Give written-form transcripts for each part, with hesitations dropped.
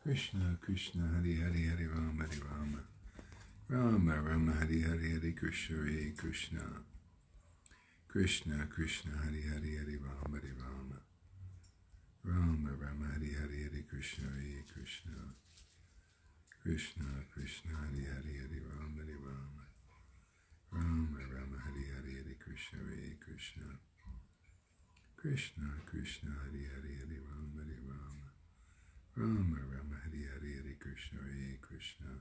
Krishna Krishna Hari Hari Hari Rama Hari Rama Rama Rama Hari Hari Hari Krishna Hare Krishna Krishna Krishna Hari Hari Hari Rama Hari Rama Rama Rama Hari Hari Hari Krishna Hare Krishna Krishna Krishna Hari Hari Hari Rama Hari Rama Rama Rama Hari Hari Hari Krishna Hare Krishna Krishna Krishna Hari Hari Hari Rama Hari Rama Rama Rama Hari Hari Hari Krishna Hare Krishna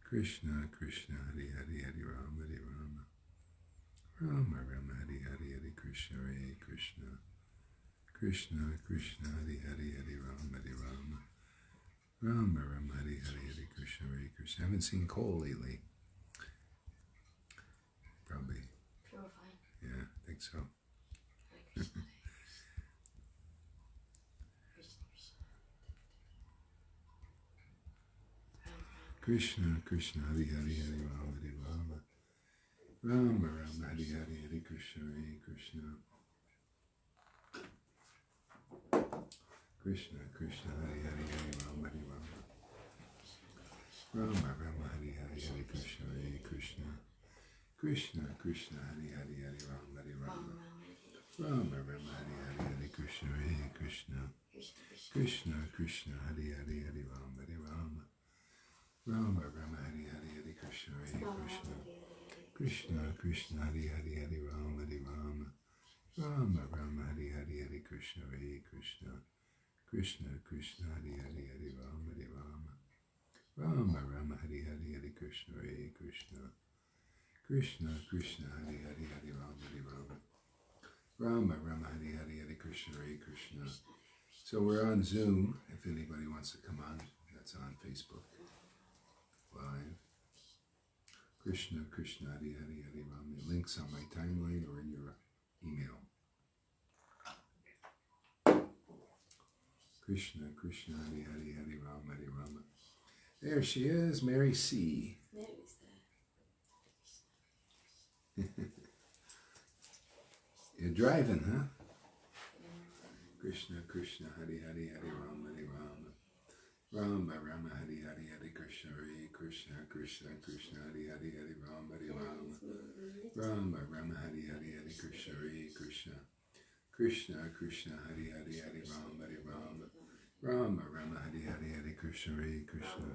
Krishna Krishna Hari Hari Hari Rama Hari Rama Rama Rama Hari Hari Hari Krishna Hare Krishna Krishna Krishna Hari Hari Hari Rama Hari Rama Rama Rama Hari Hari Hari Krishna Hare Krishna. I haven't seen Cole lately. Probably. Purifying. Yeah, I think so. Krishna Krishna Hari Hari Hari Rama Hari Rama Rama Rama Hari Hari Hari Krishna Hare Krishna Krishna Krishna Hari Hari Hari Rama Hari Rama Rama Rama Hari Hari Hari Krishna Hare Krishna Krishna Krishna Hari Hari Hari Rama Hari Rama Rama Rama Hari Hari Hari Krishna Hare Krishna Krishna Krishna Hari Hari Hari Rama Hari Rama Rama Rama Hari Hari Hari Krishna Hare Krishna Krishna Krishna Hari Hari Hari Rama Hari Rama Rama Rama Hari Hari Hari Krishna Hare Krishna Krishna Krishna Hari Hari Hari Rama Hari Rama Rama Rama Hari Hari Hari Krishna Hare Krishna Krishna Krishna Hari Hari Hari Rama Hari Rama Rama Rama Hari Hari Hari Krishna Hare Krishna. So we're on Zoom if anybody wants to come on. That's on Facebook Live. Krishna Krishna Hari Hari Hari Rama. Links on my timeline or in your email. Krishna Krishna Hari Hari Hari Rama Hari Rama. There she is, Mary C. Mary's there. You're driving, huh? Krishna Krishna Hari Hari Hari Rama Hari Rama Rama Rama Hari Hari Hari Krishna Hare Krishna Krishna Krishna Hari Hari Hari Rama Hari Rama Rama Rama Hari Hari Hari Krishna Hare Krishna Krishna Krishna Hari Hari Hari Rama Hari Rama Rama Rama Hari Hari Hari Krishna Hare Krishna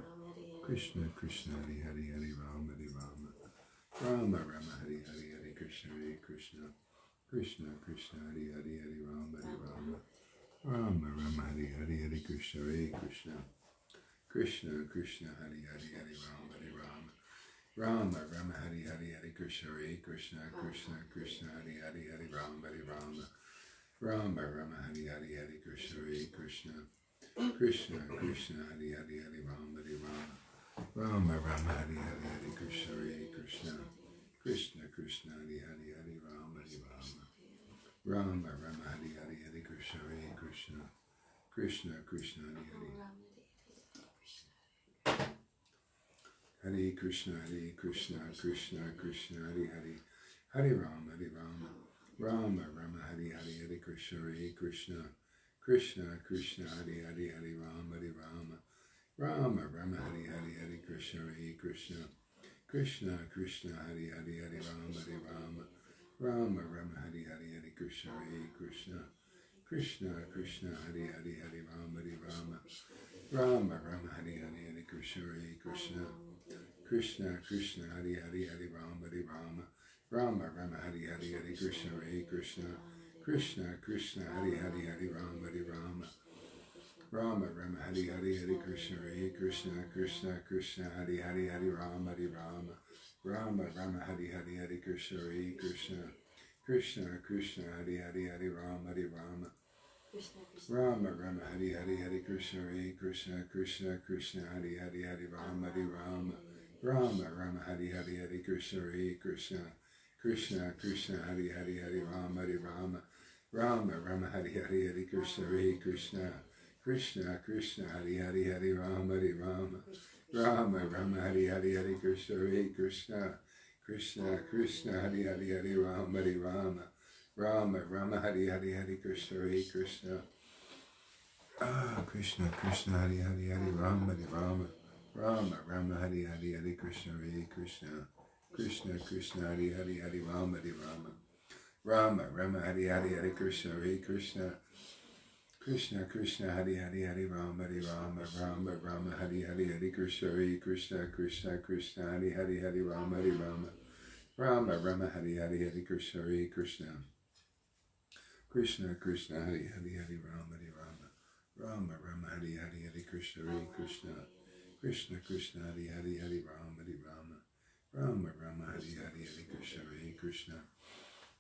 Krishna Krishna Hari Hari Hari Rama Hari Rama Rama Rama Hari Hari Hari Krishna Hare Krishna Krishna Krishna Hari Hari Hari Rama Hari Rama Rama Rama Hari Hari Hari Krishna Hare Krishna Krishna Krishna Hari Hari Hari Rama Hari Rama Rama Rama Hari Hari Hari Krishna Hare Krishna Krishna Krishna Hari Hari Hari Rama Hari Rama Rama Rama Hari Hari Hari Krishna Hare Krishna Krishna Krishna Hari Hari Hari Rama Hari Rama Rama Rama Hari Hari Hari Krishna Hare Krishna Krishna Krishna Hari Hari Hari Rama Hari Rama Rama Rama Hari Hari Hari Krishna Hare Krishna Krishna Krishna Hari Hari Hare Krishna Krishna Krishna Hare Hare Hare Rama Rama Rama Hari Hari Hare Krishna Hare Krishna Krishna Krishna Hari Hari Hare Rama Rama Rama Hari Hari Hare Krishna Hare Krishna Krishna Krishna Hari Hari Hare Rama Rama Rama Hari Hari Hare Krishna Hare Krishna Krishna Krishna Hari Hari Hare Rama Rama Rama Hari Hari Hare Krishna Hare Krishna Krishna Krishna Hari Hari Hare Rama Rama Rama Hari Hari Hare Krishna Hare Krishna Krishna Krishna Hari Hari Hare Rama Rama Rama Hari Hari Hare Krishna Hare Krishna Krishna Krishna Hari Hari Hare Rama Rama Rama Hari Hari Hare Krishna Hare Krishna Krishna Krishna Hari Hari Hare Rama Rama Rama Hari Hari Hare Krishna Hare Krishna Krishna Krishna Hari Hari Hare Rama Rama Rama Hari Hari Hare Krishna Hare Krishna Krishna Krishna Hari Hari Hare Rama Rama Rama Hari Hari Hare Krishna Hare Krishna Krishna Krishna Hari Hari Hare Rama Rama Rama Hari Hari Hare Krishna Hare Krishna Krishna Krishna Hari Hari Hare Rama Rama Rama Hari Hari Hare Krishna Hare Krishna Krishna Krishna Hari Hari Hari Rama Hari Rama Rama Rama Hari Hari Hari Krishna Hari Krishna Krishna Krishna Hari Hari Hari Rama Hari Rama Rama Rama Hari Hari Hari Krishna Hari Krishna Krishna Krishna Hari Hari Hari Rama Hari Rama Rama Rama Hari Hari Hari Krishna Hari Krishna Krishna Krishna Hari Hari Hari Rama Hari Rama Rama Rama Hari Hari Hari Krishna Hari Krishna Krishna Krishna Hari Hari Hari Rama Hari Rama Rama Rama Hari Hari Hari Krishna Hari Krishna Krishna Krishna Hari Hari Hari Rama Hari Rama Rama Rama Hari Hari Hari Krishna Hari Krishna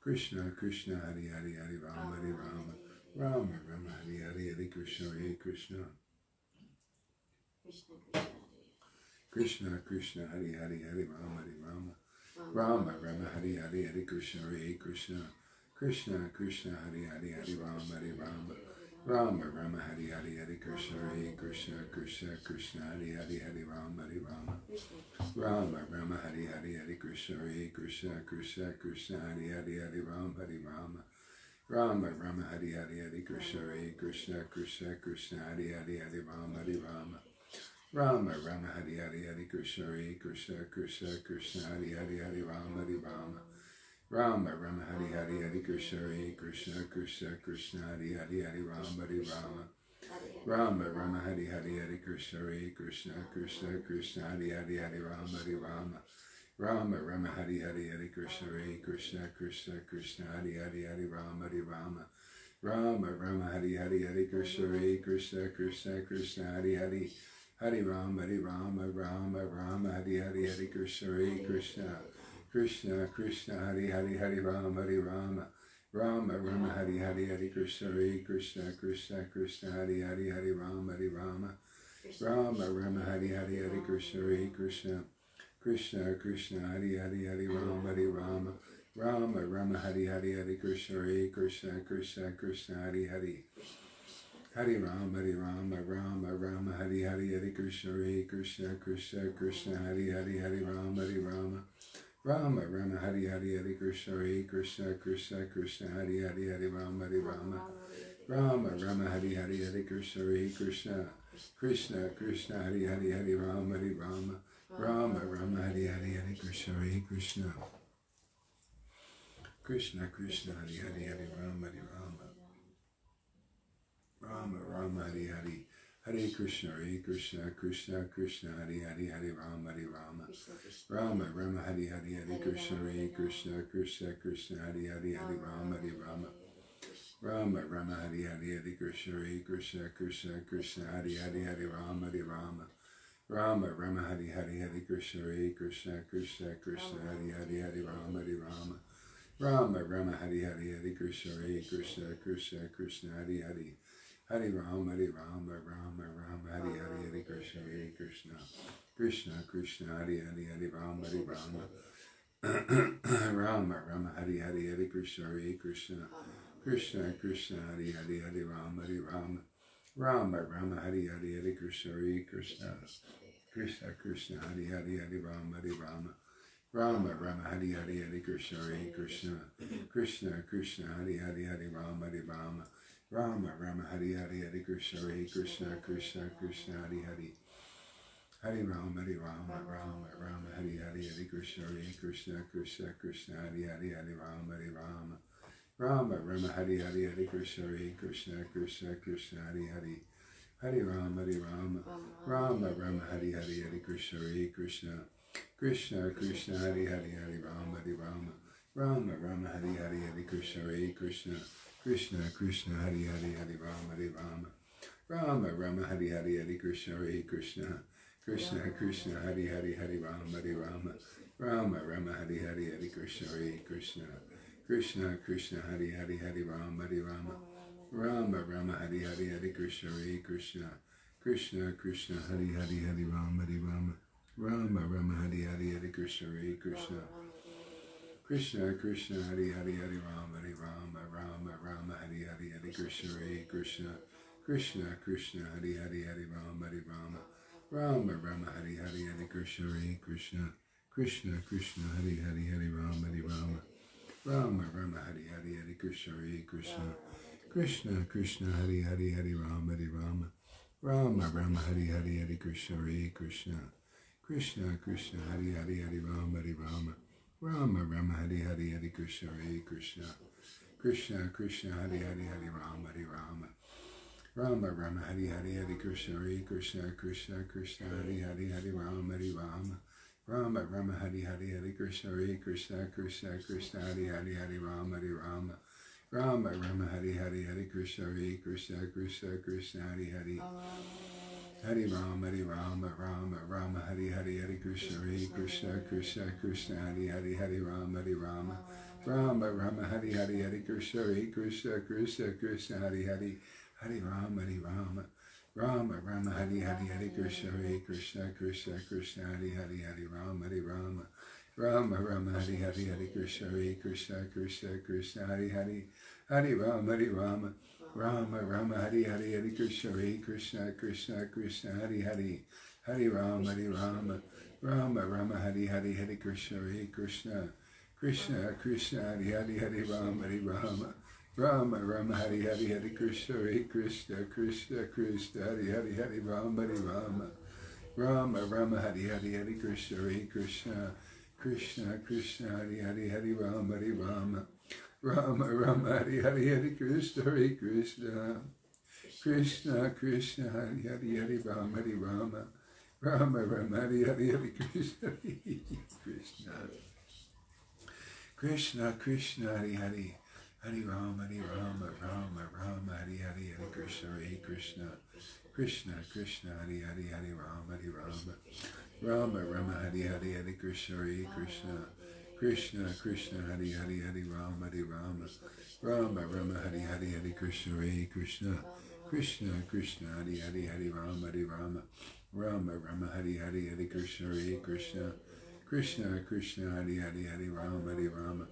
Krishna Krishna Hari Hari Hari Rama Hari Rama Rama Rama Hari Hari Hari Krishna Hari Krishna Krishna Krishna Hari Hari Hari Rama Hari Rama Rama Rama Hari Hari Hari Krishna Hari Krishna Krishna Krishna Hari Hari Hari Rama Hari Rama Rama Rama Hari Hari Hari Krishna Hari Krishna Krishna Krishna Hari Hari Hari Rama Hari Rama Rama Rama Hari Hari Hari Krishna Hari Krishna Krishna Krishna Hari Hari Hari Rama Hari Rama Rama Rama Hari Hari Hari Krishna Hari Krishna Krishna Krishna Hari Hari Hari Rama Hari Rama Rama Rama Hari Hari Hari Krishna Hari Krishna Krishna Krishna Hari Hari Hari Rama Hari Rama Rama Rama Hari Hari Hari Krishna Hari Krishna Krishna Krishna Hari Hari Hari Rama Hari Rama Rama Rama Hari Hari Hari Krishna Hari Krishna Krishna Krishna Hari Hari Hari Rama Hari Rama Rama Rama Hari Hari Hari Krishna Hari Krishna Krishna Krishna Hari Hari Hari Rama Hari Rama Rama Rama Hari Hari Hari Krishna Hari Krishna Krishna Krishna Hari Hari Hari Rama Hari Rama Rama Rama Hari Hari Hari Krishna Hari Krishna Krishna Krishna Hari Hari Hari Rama Hari Rama Rama Rama Hari Hari Hari Krishna Hari Krishna Krishna Krishna Hari Hari Hari Rama Hari Rama Rama Rama Hari Hari Hari Krishna Hari Krishna Krishna Krishna Hari Hari Hari Rama Hari Rama Rama Rama Hari Hari Hari Krishna Hari Krishna Krishna Krishna Hari Hari Hari Rama Hari Rama Rama Rama Hari Hari Hari Krishna Hari Krishna Krishna Krishna Hari Hari Hari Rama Hari Rama Rama Rama Hari Hari Hari Krishna Hari Krishna Krishna Krishna Hari Hari Hari Rama Hari Rama Rama Rama Hari Hari Hari Krishna Hari Krishna Krishna Krishna Hari Hari Hari Rama Hari Rama Rama Rama Hari Hari Hari Krishna Hari Krishna Krishna Krishna Hari Hari Hari Rama Hari Rama Rama Rama Hari Hari Hare Krishna Krishna Krishna Hari Hari Hari Rama Hari Rama Rama Rama Hari Hari Hari Krishna Hari Krishna Krishna Krishna Hari Hari Hari Rama Hari Rama Rama Rama Hari Hari Hari Krishna Hari Krishna Krishna Krishna Hari Hari Hari Rama Hari Rama Rama Rama Hari Hari Hari Krishna Hari Krishna Krishna Krishna Hari Hari Hari Rama Hari Rama Rama Rama Hari Hari Hari Krishna Hari Krishna Krishna Krishna Hari Hari Hari Rama Hari Rama Rama Rama Hari Hari Hari Krishna Hari Krishna Krishna Krishna Hari Hari Hari Rama Hari Rama Rama Rama Hari Hari Hari Krishna Hari Krishna Krishna Krishna Hari Hari Hari Rama Hari Rama Rama Rama Hari Hari Hari Krishna Hari Krishna Krishna Krishna Hari Hari Hari Rama Hari Rama Rama Rama Hari Hari Hari Krishna Hari Krishna Krishna Krishna Hari Hari Hari Rama Hari Rama Rama Rama Hari Hari Hari Krishna Hari Krishna Krishna Krishna Hari Hari Hari Rama Hari Rama Rama Rama Hari Hari Hari Krishna Hari Krishna Krishna Krishna Hari Hari Hari Rama Hari Rama Rama Rama Hari Hari Hari Krishna Hari Krishna Krishna Krishna Hari Hari Hari Rama Hari Rama Rama Rama Hari Hari Hari Krishna Hari Krishna Krishna Krishna Hari Hari Hari Rama Hari Rama Rama Rama Hari Hari Hari Krishna Hari Krishna Krishna Krishna Hari Hari Hari Rama Hari Rama Rama Rama Hari Hari Hari Krishna Hari Krishna Krishna Krishna Hari Hari Hari Rama Hari Rama Rama Rama Hari Hari Hari Krishna Hari Krishna Krishna Krishna Hari Hari Hari Rama Hari Rama Rama Rama Hari Hari Hari Krishna Hari Krishna Krishna Krishna Hari Hari Hari Rama Hari Rama Rama Rama Hari Hari Hari Krishna Hari Krishna Krishna Krishna Hari Hari Hari Rama Hari Rama Rama Rama Hari Hari Hari Krishna Hari Krishna Krishna Krishna Hari Hari Hari Rama Hari Rama Rama Rama Hari Hari Hari Krishna Hari Krishna Krishna Krishna Hari Hari Hari Rama Hari Rama Rama Rama Hari Hari Hari Krishna Hari Krishna Krishna Krishna Hari Hari Hari Rama Hari Rama Rama Rama Hari Hari Hari Krishna Hare Krishna Krishna Krishna Hari Hari Hari Rama Hari Rama Rama Rama Hari Hari Hari Krishna Hare Krishna Krishna Krishna Hari Hari Hari Rama Hari Rama Rama Rama Hari Hari Hari Krishna Hare Krishna Krishna Krishna Hari Hari Hari Rama Hari Rama Rama Rama Hari Hari Hari Krishna Hare Krishna Krishna Krishna Hari Hari Hari Rama Hari Rama Rama Rama Hari Hari Hari Krishna Hare Krishna Krishna Krishna Hari Hari Hari Rama Hari Rama Rama Rama Hari Hari Hari Krishna Hare Krishna Krishna Krishna Hari Hari Hari Rama Hari Rama Rama Rama Hari Hari Hari Krishna Hare Krishna Krishna Krishna Hari Hari Hari Rama Hari Rama Rama Rama Hari Hari Hari Krishna Hare Krishna Krishna Krishna Hari Hari Hari Rama Hari Rama Rama Rama Hari Hari Hari Krishna Hare Krishna Krishna Krishna Hari Hari Hari Rama Hari Rama Rama Rama Hari Hari Hari Krishna Hare Krishna Krishna Krishna Hari Hari Hari Rama Hari Rama Rama Rama Hari Hari Hari Krishna Hare Krishna Krishna Krishna Hari Hari Hari Rama Hari Rama Rama Rama Hari Hari Hari Krishna Hare Krishna Krishna Krishna Hari Hari Hari Rama Hari Rama Rama Rama Hari Hari Hari Krishna Hare Krishna Krishna Krishna Hari Hari Hari Rama Hari Rama Rama Rama Hari Hari Hari Krishna Hare Krishna Krishna Krishna Hari Hari Hari Rama Hari Rama Rama Rama Hari Hari Hari Krishna Krishna Krishna Krishna Hari Hari Hari Rama Hari Rama Rama Rama Hari Hari Hari Krishna Hare Krishna Krishna Krishna Hari Hari Hari Rama Hari Rama Rama Rama Hari Hari Hari Krishna Hare Krishna Krishna Krishna Hari Hari Hari Rama Hari Rama Rama Rama Hari Hari Hari Krishna Hare Krishna Krishna Krishna Hari Hari Hari Rama Hari Rama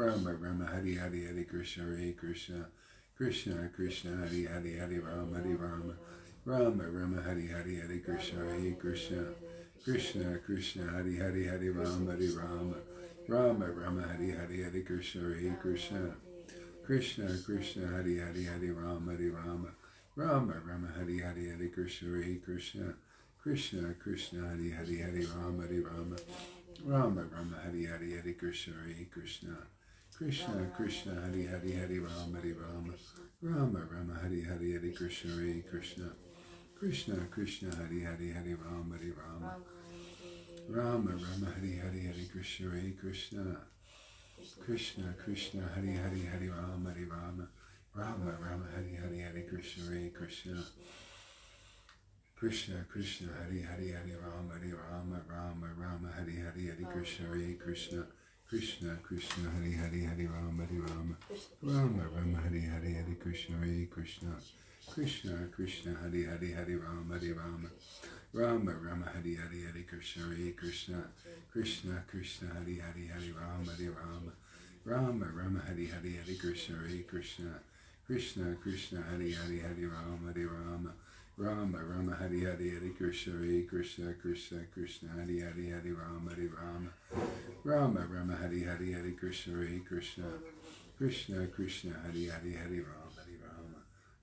Rama Rama Hari Hari Hari Krishna Hare Krishna Krishna Krishna Hari Hari Hari Rama Hari Rama Rama Rama Hari Hari Hari Krishna Hare Krishna Krishna Krishna Hari Hari Hari Rama Hari Rama Rama Rama Hari Hari Hari Krishna Hare Krishna Krishna Krishna Hari Hari Hari Rama Hari Rama Rama Rama Hari Hari Hari Krishna Hare Krishna Krishna Krishna Hari Hari Hari Rama Hari Rama Rama Rama Hari Hari Hari Krishna Hare Krishna Krishna Krishna Hari Hari Hari Rama Hari Rama Rama Rama Hari Hari Hari Krishna Hare Krishna Krishna Krishna Hari Hari Hari Rama Hari Rama Rama Rama Hari Hari Hari Krishna Hare Krishna Krishna Krishna Hari Hari Hari Rama Hari Rama Rama Rama Hari Hari Hari Krishna Hare Krishna Krishna Krishna Hari Hari Hari Rama Hari Rama Rama Rama Hari Hari Hari Krishna Hare Krishna Krishna Krishna Hari Hari Hari Rama Hari Rama Rama Rama Hari Hari Hari Krishna Hare Krishna Krishna Krishna Hari Hari Hari Rama Hari Rama Rama Rama Hari Hari Hari Krishna Hare Krishna Krishna Krishna Hari Hari Hari Rama Hari Rama Rama Rama Hari Hari Hari Krishna Hare Krishna Krishna Krishna Hari Hari Hari Rama Hari Rama Rama Rama Hari Hari Hari Krishna Hare Krishna Krishna Krishna Hari Hari Hari Rama Hari Rama Rama Rama Hari Hari Hari Krishna Hare Krishna Krishna Krishna Hari Hari Hari Rama Hari Rama Rama Rama Hari Hari Hari Krishna Hare Krishna Krishna Krishna Hari Hari Hari Rama Hari Rama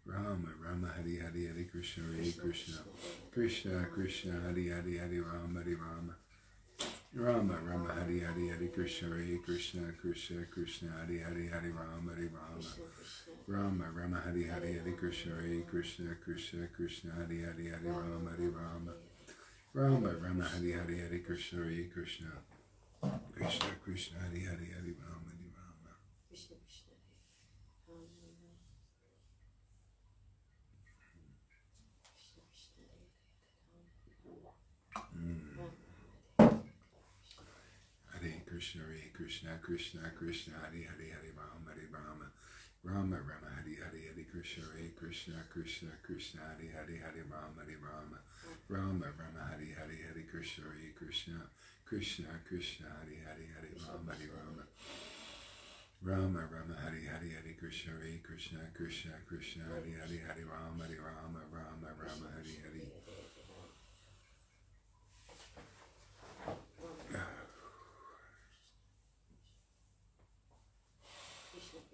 Rama Rama Hari Hari Hari Krishna Hare Krishna Krishna Krishna Hari Hari Hari Rama Hari Rama Rama Rama Hari Hari Hari Krishna Hare Krishna Krishna Krishna Hari Hari Hari Rama Hari Rama Rama Rama Hari Hari Hari Krishna Hare Krishna Krishna Krishna Hari Hari Hari Rama Hari Rama Rama Rama Hari Hari Hari Krishna Hare Krishna Krishna Krishna Hari Hari Hari Rama Hari Rama Krishna Krishna Hare Krishna Hare Krishna Krishna Krishna Hare Hare Hare Rama Hare Rama Rama Rama Hare Hare Hare Krishna Hare Krishna Krishna Krishna Hare Hare Hare Rama Hare Rama Rama Rama Hare Hare Hare Krishna Hare Krishna Krishna Krishna Hare Hare Hare Rama Hare Rama Rama Rama Hare Hare Hare Krishna Hare Krishna Krishna Krishna Hare Hare Hare Rama Hare Rama Rama Rama Hare Hare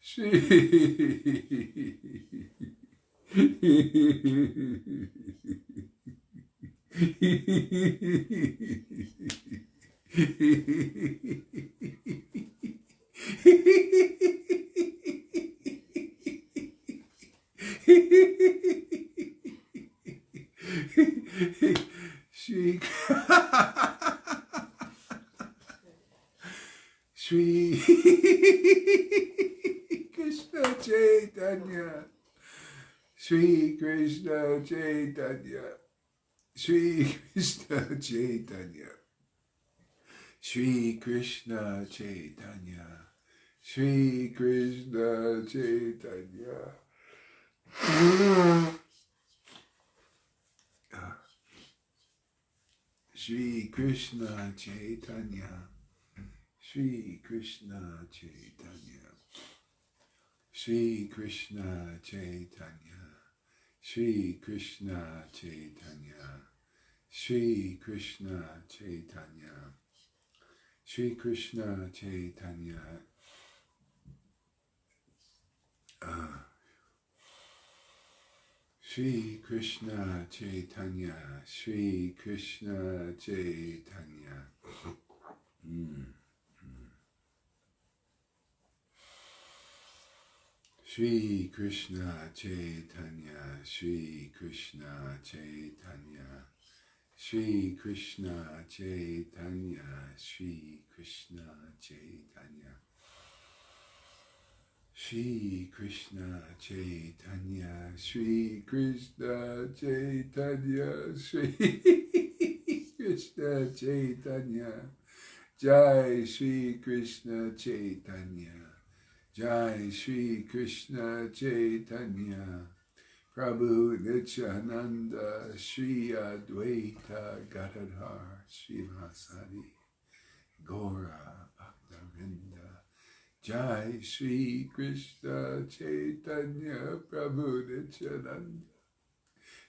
Shri Shri Krishna Chaitanya, Shri Krishna Chaitanya, Shri Krishna Chaitanya, Shri Krishna Chaitanya, Shri Krishna Chaitanya. Shri Krishna Chaitanya, Shri Krishna Chaitanya, Shri Krishna Chaitanya, Shri Krishna Chaitanya, Shri Krishna Chaitanya, Shri Krishna Chaitanya. Shri Krishna Chaitanya, Shri Krishna Chaitanya. Shri Krishna Chaitanya, Shri Krishna Chaitanya, Shri Krishna Chaitanya, Shri Krishna Chaitanya. Shri Krishna Chaitanya, Shri Krishna Chaitanya, Shri Krishna Chaitanya, Jai Shri Krishna Chaitanya, Jai Shri Krishna Chaitanya, Prabhu Nityananda, Shri Advaita Gadadhar, Srivasadi, Gaura Bhaktavinda, Jai Shri Krishna Chaitanya, Prabhu Nityananda,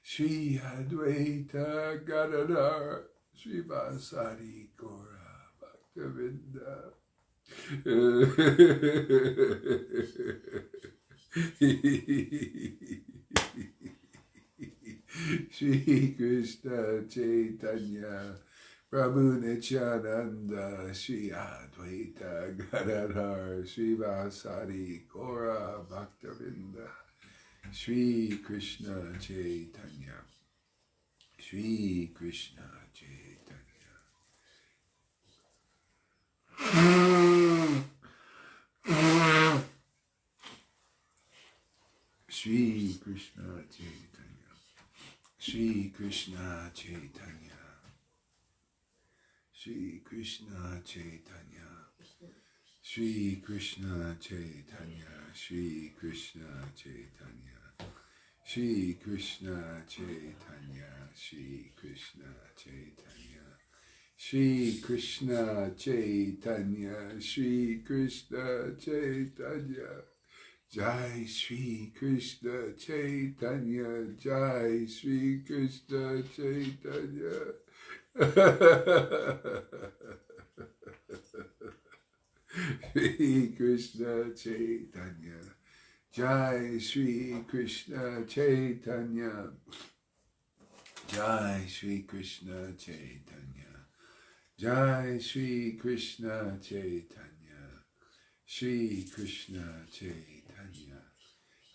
Shri Advaita Gadadhar, Srivasadi, Gaura Bhaktavinda. Shri Krishna Chaitanya, Prabhu Nityananda, Shri Advaita Gadadhar, Srivasadi, Gaura Bhaktavinda. Shri Krishna Chaitanya, Shri Krishna Chaitanya. Shri Krishna Chaitanya, Shri Krishna Chaitanya, Shri Krishna Chaitanya, Shri Krishna Chaitanya, Shri Krishna Chaitanya, Shri Krishna Chaitanya, Shri Krishna Chaitanya, Shri Krishna Chaitanya, Shri Krishna Chaitanya, Jai Shri Krishna Chaitanya, Jai Shri Krishna Chaitanya. Shri Krishna Chaitanya, Jai Shri Krishna Chaitanya, Jai Shri Krishna Chaitanya, Jai Shri Krishna Chaitanya, Shri Krishna Chaitanya.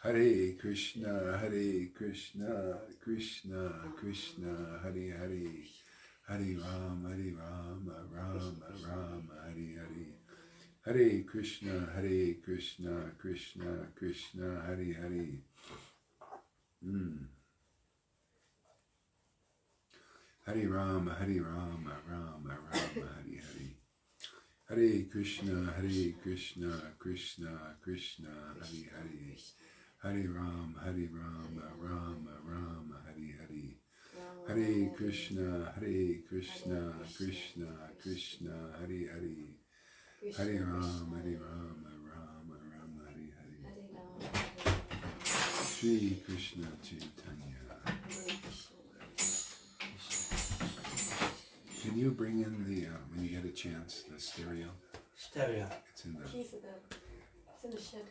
Hare Krishna, Hare Krishna, Krishna Krishna, Hare Hare, Hare Rama, Rama Rama, Hare Hare. Hare Krishna, Krishna Krishna, Hare Hare. Hare Rama, Rama Rama, Hare Hare. Hare Krishna, Krishna Krishna, Hare Hare. Hare Rama, Rama Rama, Hare Hare. Hare Krishna, Krishna Krishna, Hare Hare. Hare Rama, Rama Rama, Hare Hare. Shri Krishna Chaitanya. Can you bring in the, when you get a chance, the stereo? Stereo. It's in the... It's in the shed.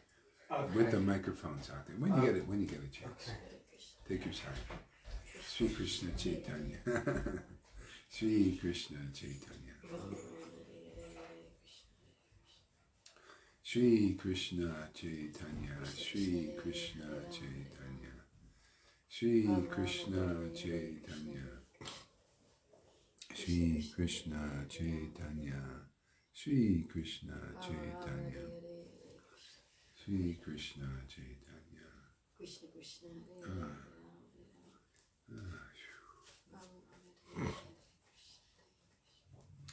Okay. with the microphones out there. When you get it, when you get a chance, Okay. take your time. Sri Krishna Chaitanya. Sri Krishna Chaitanya. Sri Krishna Chaitanya. Sri Krishna Chaitanya. Sri Krishna Chaitanya. Sri Krishna Chaitanya. Sri Krishna Chaitanya. Sri Krishna Chaitanya. Krishna Krishna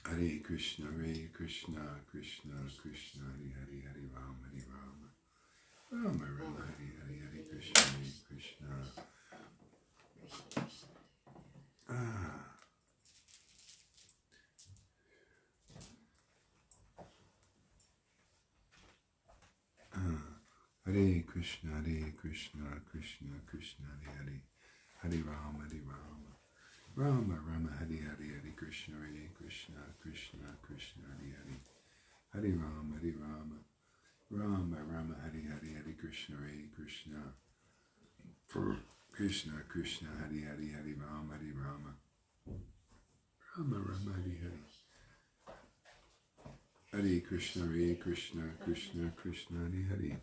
Hare Krishna, Hare Krishna, Krishna Krishna, Hare Hare, Hare Rama, Hare Rama, Rama Rama, Hare Hare, Hare Krishna, Hare Krishna. Hare Krishna, Hare Krishna, Krishna Krishna, Hare Hare, Hare Rama, Hare Rama, Rama Rama, Hare Hare, Hare Krishna, Hare Krishna, Krishna Krishna, Hare Hare, Hare Rama, Hare Rama, Rama Rama, Hare Hare, Hare Krishna, Hare Krishna, Krishna Krishna, Hare Hare, Hare Rama, Hare Rama, Rama Rama, Hare Hare. Hare Krishna, Hare Krishna, Krishna Krishna, Hare Hare,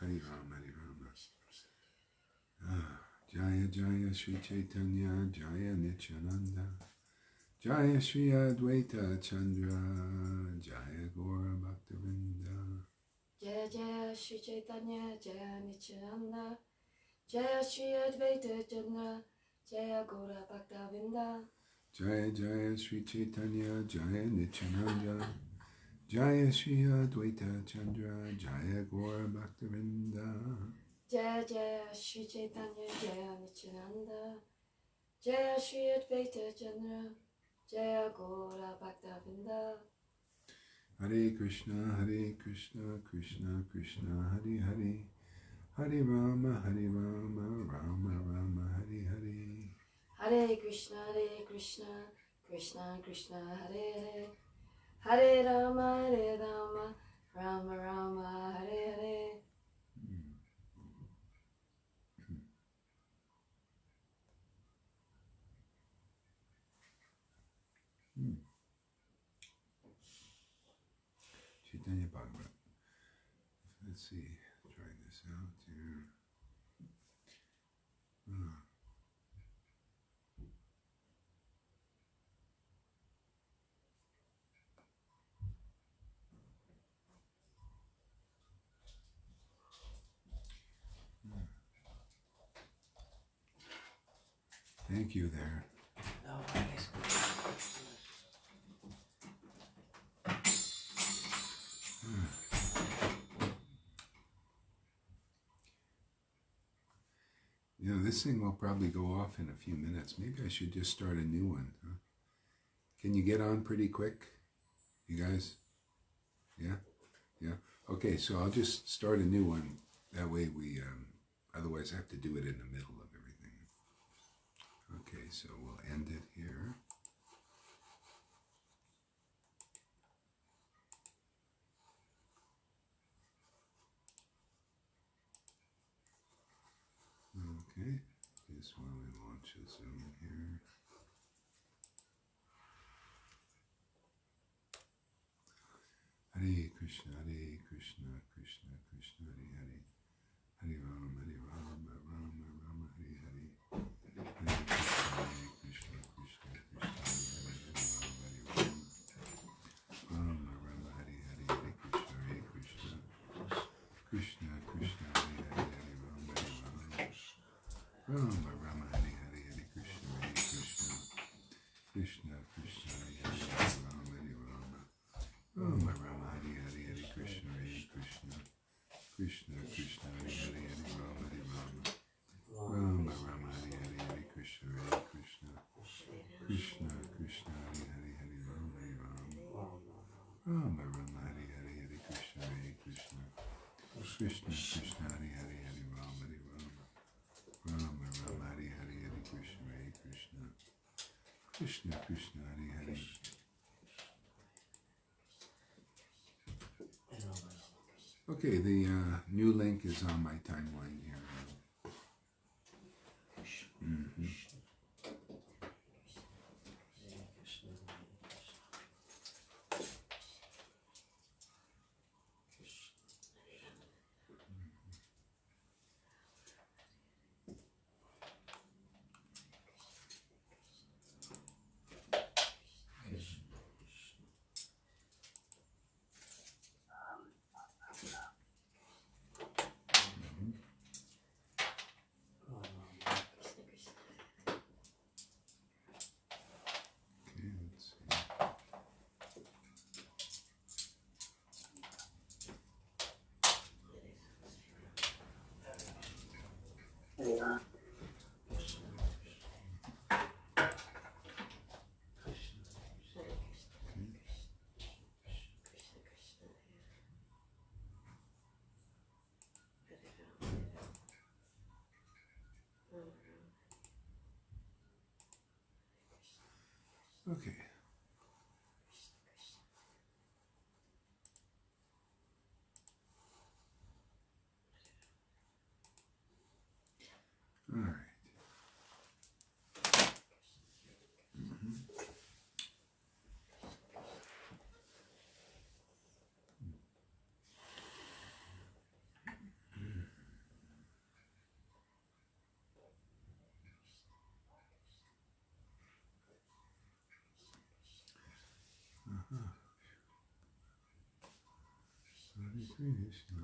Hare Rama, Hare Rama. Jaya Jaya Sri Chaitanya, Jaya Nityananda, Jaya Sri Advaita Chandra, Jaya Gaura Bhaktavinda. Jaya Jaya Shri Chaitanya Jaya Nityananda Jaya Shri Advaita Chandra Jaya Gaura Bhaktavinda. Jaya Jaya Sri Chaitanya, Jaya Nityananda, Jaya Shri Advaita Chandra, Jaya Gaura Bhaktavinda. Jaya Jaya Shri Chaitanya Jaya Nityananda Jaya Shri Advaita Chandra Jaya Gaura Bhaktavinda. Hare Krishna, Krishna Krishna, Hare Hare, Hare Rama, Rama Rama, Hare Hare. Hare Krishna, Krishna Krishna, Hare Hare, Hare Rama, Rama Rama, Hare Hare. Chaitanya Bhagavat. Let's see, try this out here. Thank you there. No worries. You know, this thing will probably go off in a few minutes. Maybe I should just start a new one. Huh? Can you get on pretty quick? You guys? Yeah? Yeah? Okay, so I'll just start a new one. That way we, otherwise I have to do it in the middle of everything. Okay, so we'll end it here. Okay, this one we launch a Zoom here. Hare Krishna, Krishna Krishna, Hare Hare, Hare Rama, Rama Rama, Hare Hare, Hare Krishna, Krishna Krishna, Hare Hare, Rama Rama, Hare Hare, Hare Krishna, Krishna Krishna, Hare Hare, Hare Rama, Rama Rama, Hare Hare, Hare Krishna, Krishna Krishna, Hare Hare, Hare Rama, Rama Rama, Hare Hare, Hare Krishna, Krishna Krishna, Hare Hare, Hare Rama, Rama Rama, Hare Hare, Hare Krishna, Krishna Krishna, Hare Hare, Hare Rama, Rama Rama, Hare Hare, Hare Krishna, Krishna Krishna, Hare Hare, Hare Rama, Rama Rama, Hare Hare, Hare Krishna, Krishna Krishna, Hare Hare. Okay, the new link is on my timeline here. Mm-hmm. Okay, let's see. Okay. All right. Hare Krishna.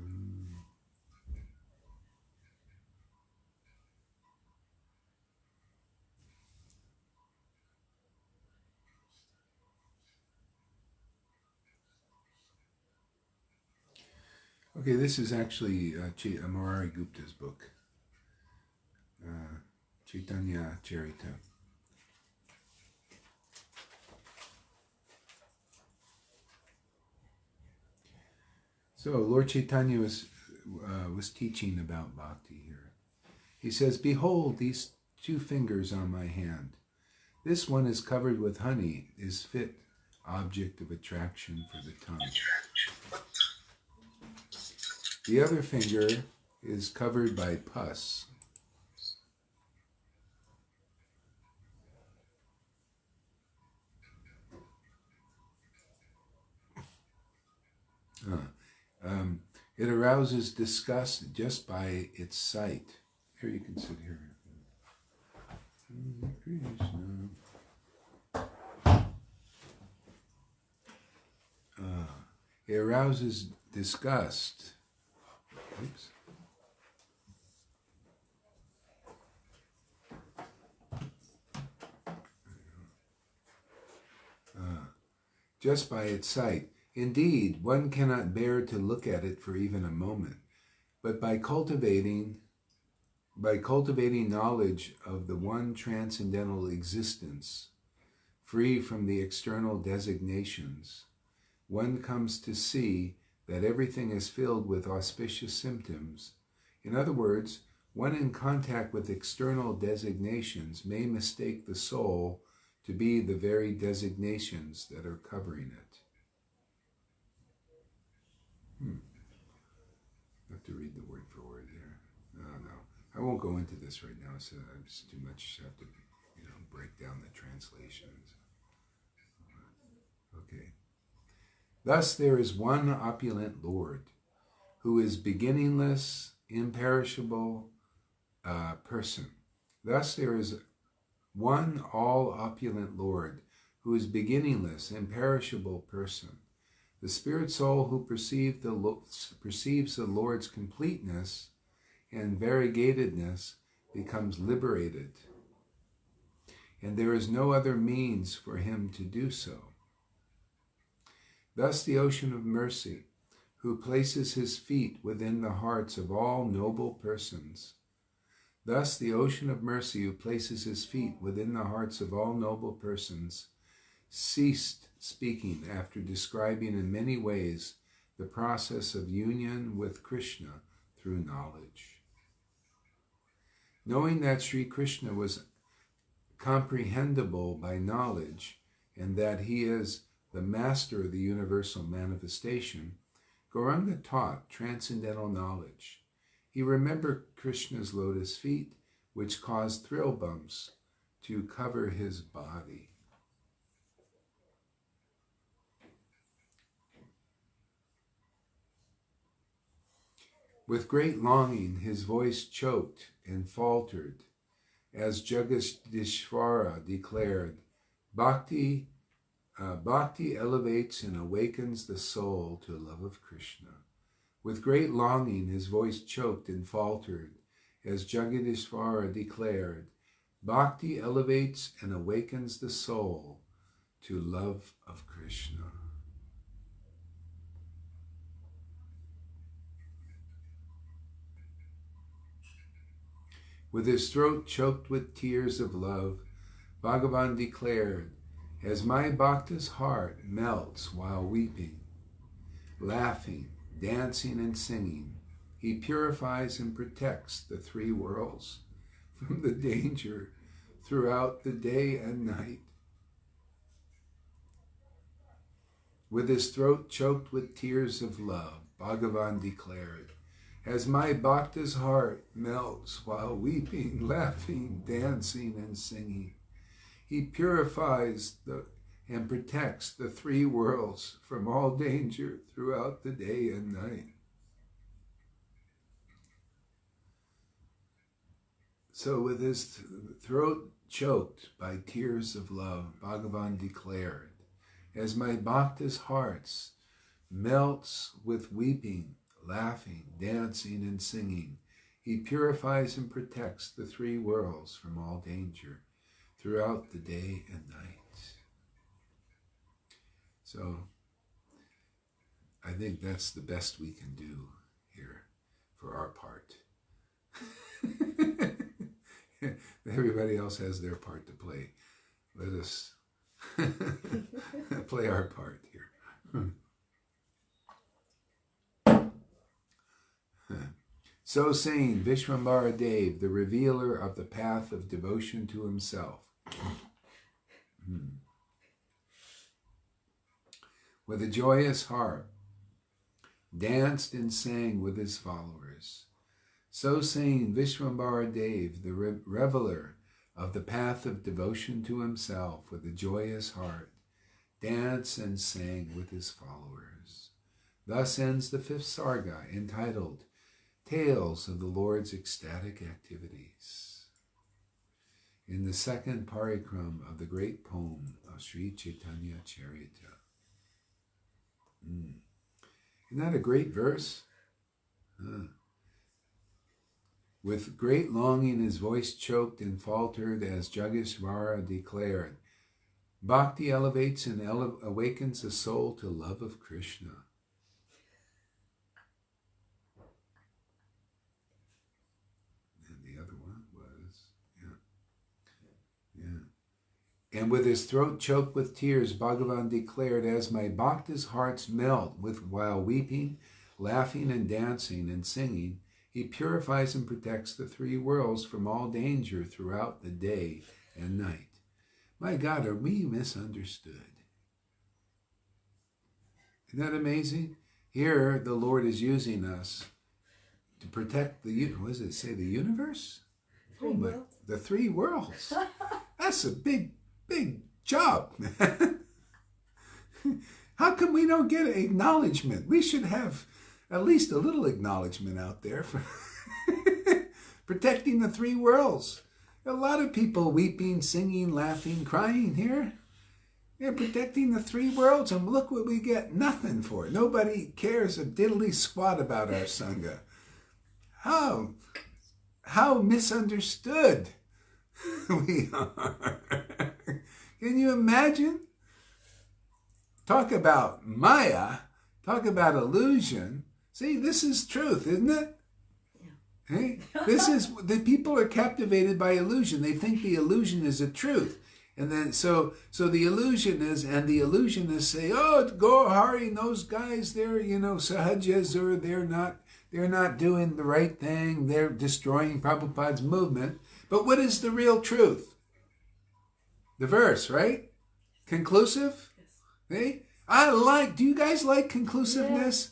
Okay, this is actually Murari Gupta's book, Chaitanya Charita. So Lord Chaitanya was teaching about bhakti here. He says, "Behold these two fingers on my hand. This one is covered with honey, is fit object of attraction for the tongue. The other finger is covered by pus. It arouses disgust just by its sight." Here, you can sit here. It arouses disgust. Oops. Just by its sight. Indeed, one cannot bear to look at it for even a moment. But by cultivating knowledge of the one transcendental existence, free from the external designations, one comes to see that everything is filled with auspicious symptoms. In other words, one in contact with external designations may mistake the soul to be the very designations that are covering it. I have to read the word for word there. No. I won't go into this right now. So it's too much. I have to, break down the translations. Okay. Thus there is one opulent Lord, who is beginningless, imperishable person. Thus there is one all-opulent Lord, who is beginningless, imperishable person. The spirit soul who perceives the Lord's completeness and variegatedness becomes liberated, and there is no other means for him to do so. Thus the ocean of mercy, who places his feet within the hearts of all noble persons. Thus the ocean of mercy, who places his feet within the hearts of all noble persons, ceased speaking after describing in many ways the process of union with Krishna through knowledge. Knowing that Sri Krishna was comprehensible by knowledge and that he is the master of the universal manifestation, Gauranga taught transcendental knowledge. He remembered Krishna's lotus feet, which caused thrill bumps to cover his body. With great longing, his voice choked and faltered as Jagadishvara declared, Bhakti elevates and awakens the soul to love of Krishna. With great longing, his voice choked and faltered as Jagadishvara declared, Bhakti elevates and awakens the soul to love of Krishna. With his throat choked with tears of love, Bhagavan declared, as my Bhakta's heart melts while weeping, laughing, dancing, and singing, he purifies and protects the three worlds from the danger throughout the day and night. With his throat choked with tears of love, Bhagavan declared, as my Bhakta's heart melts while weeping, laughing, dancing, and singing, he purifies and protects the three worlds from all danger throughout the day and night. So with his throat choked by tears of love, Bhagavan declared, as my Bhakta's hearts melts with weeping, laughing, dancing, and singing, he purifies and protects the three worlds from all danger throughout the day and night. So I think that's the best we can do here for our part. Everybody else has their part to play. Let us play our part here. So saying, Vishwambara Dev, the revealer of the path of devotion to himself, with a joyous heart, danced and sang with his followers. So saying, Vishwambara Dev, the revealer of the path of devotion to himself, with a joyous heart, danced and sang with his followers. Thus ends the fifth sarga, entitled Tales of the Lord's Ecstatic Activities, in the second parikram of the great poem of Sri Chaitanya Charita. Isn't that a great verse? With great longing, his voice choked and faltered as Jagadishvara declared, Bhakti elevates and awakens the soul to love of Krishna. And with his throat choked with tears, Bhagavan declared, as my Bhakta's hearts melt while weeping, laughing, and dancing and singing, he purifies and protects the three worlds from all danger throughout the day and night. My God, are we misunderstood? Isn't that amazing? Here, the Lord is using us to protect the universe? The three worlds. That's a big job. How come we don't get acknowledgement? We should have at least a little acknowledgement out there for protecting the three worlds. A lot of people weeping, singing, laughing, crying here. They're protecting the three worlds, and look what we get. Nothing for it. Nobody cares a diddly squat about our Sangha. How misunderstood we are. Can you imagine? Talk about Maya. Talk about illusion. See, this is truth, isn't it? Yeah. Hey? This is, the people are captivated by illusion. They think the illusion is a truth. And then, so the illusion is, and the illusionists say, oh, Gaurahari and those guys, they're, Sahajas, or they're not doing the right thing. They're destroying Prabhupada's movement. But what is the real truth? The verse, right? Conclusive? Yes. Hey? Do you guys like conclusive-ness?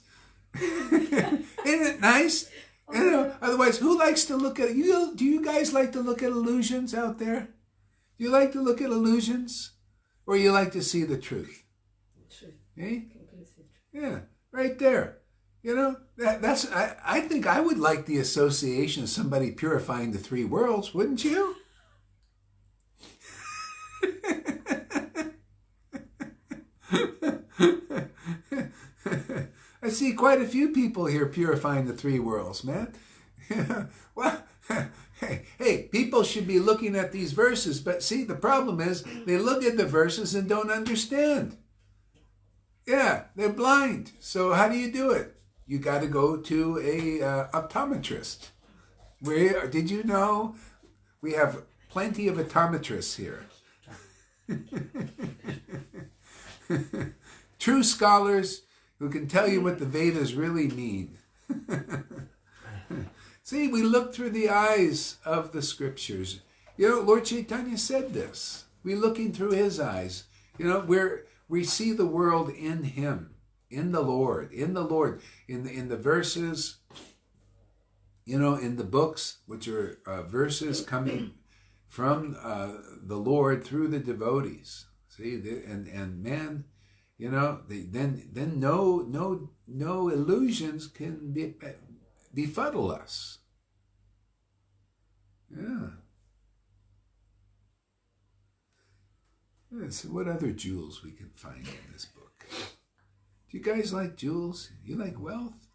Isn't it nice? You know, otherwise, who likes to look at you? Do you guys like to look at illusions out there? Do you like to look at illusions, or you like to see the truth? Truth. Eh? Conclusive. Yeah, right there. You know, that's. I think I would like the association of somebody purifying the three worlds, wouldn't you? I see quite a few people here purifying the three worlds, man. Well, hey, people should be looking at these verses, but see, the problem is they look at the verses and don't understand. Yeah, they're blind. So how do you do it? You got to go to a optometrist. Where did you know we have plenty of optometrists here? True scholars who can tell you what the Vedas really mean. See, we look through the eyes of the scriptures. You know, Lord Chaitanya said this. We're looking through his eyes. You know, we see the world in him, in the Lord, in the verses, you know, in the books, which are verses coming from the Lord through the devotees. See, and man, you know, then no illusions can befuddle us. Yeah. So what other jewels we can find in this book? Do you guys like jewels? You like wealth?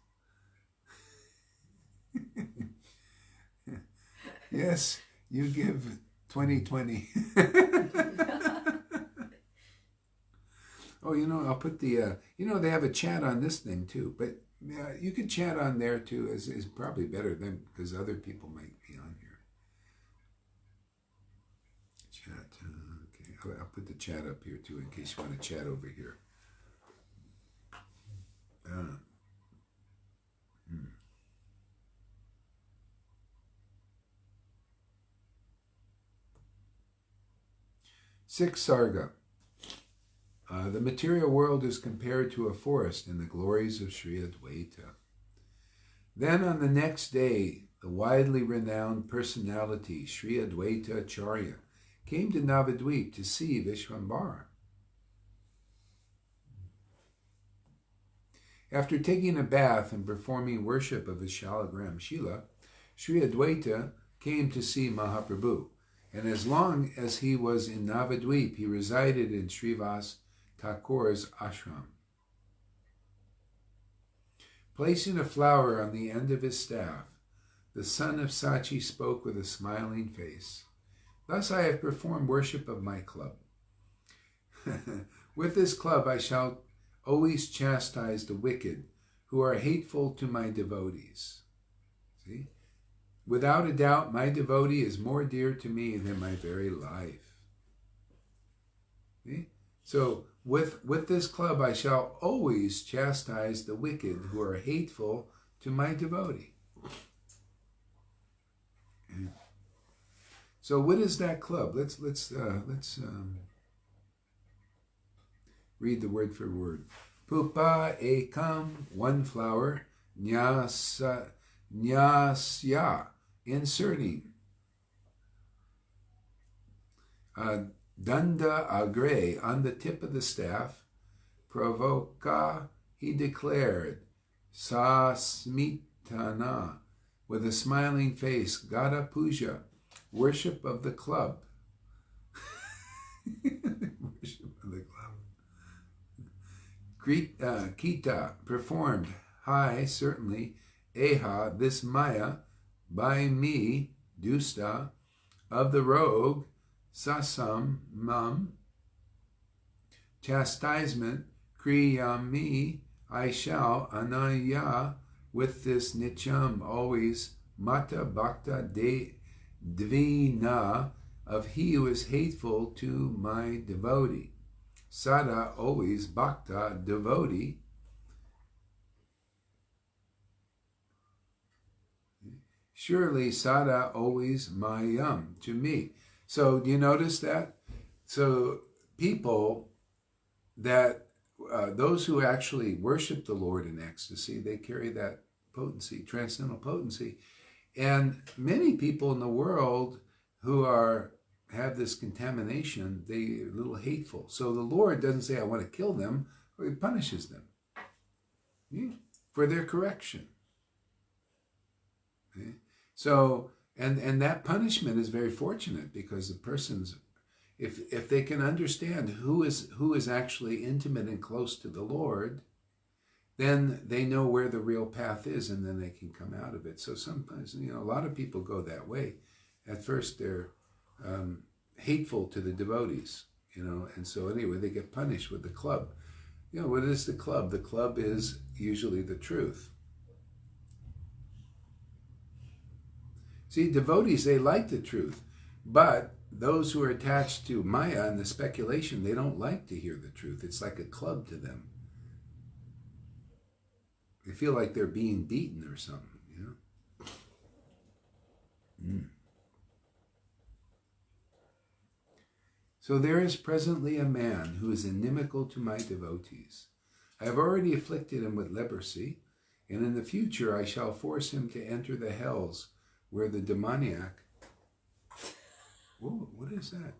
Yes, you give 2020. Oh, you know, I'll put the, you know, they have a chat on this thing too, but you could chat on there too, is probably better than, because other people might be on here. Chat, okay, I'll put the chat up here too in case you want to chat over here. Sixth Sarga. The material world is compared to a forest in the glories of Sri Advaita. Then on the next day, the widely renowned personality Sri Advaita Acharya came to Navadvip to see Vishvambara. After taking a bath and performing worship of his Shalagram Shila, Sri Advaita came to see Mahaprabhu, and as long as he was in Navadvip, he resided in Srivas Thakur's ashram. Placing a flower on the end of his staff, the son of Sachi spoke with a smiling face. Thus I have performed worship of my club. With this club I shall always chastise the wicked who are hateful to my devotees. See? Without a doubt, my devotee is more dear to me than my very life. See? So, with this club, I shall always chastise the wicked who are hateful to my devotee. Okay. So, what is that club? Let's read the word for word. Pupa ekam, one flower, nyasya, inserting. Danda agre, on the tip of the staff. Pravoka, he declared. Sasmitana, with a smiling face. Gada puja, worship of the club. Worship of the club. Kita, performed. Hi, certainly. Eha, this Maya, by me, dusta, of the rogue. Sasam, mam, chastisement, kriyami, I shall, anaya, with this nicham, always, mata bhakta de dvina, of he who is hateful to my devotee. Sada, always, bhakta, devotee. Surely, sada, always, mayam, to me. So do you notice that? So people that those who actually worship the Lord in ecstasy, they carry that potency, transcendental potency. And many people in the world who have this contamination, they're a little hateful. So the Lord doesn't say, I want to kill them, or he punishes them for their correction. Okay? So, and that punishment is very fortunate, because the person's, if they can understand who is actually intimate and close to the Lord, then they know where the real path is, and then they can come out of it. So sometimes, a lot of people go that way. At first, they're hateful to the devotees, and so anyway, they get punished with the club. What is the club? The club is usually the truth. See, devotees, they like the truth, but those who are attached to Maya and the speculation, they don't like to hear the truth. It's like a club to them. They feel like they're being beaten or something, So there is presently a man who is inimical to my devotees. I have already afflicted him with leprosy, and in the future I shall force him to enter the hells where the demoniac... Whoa, what is that?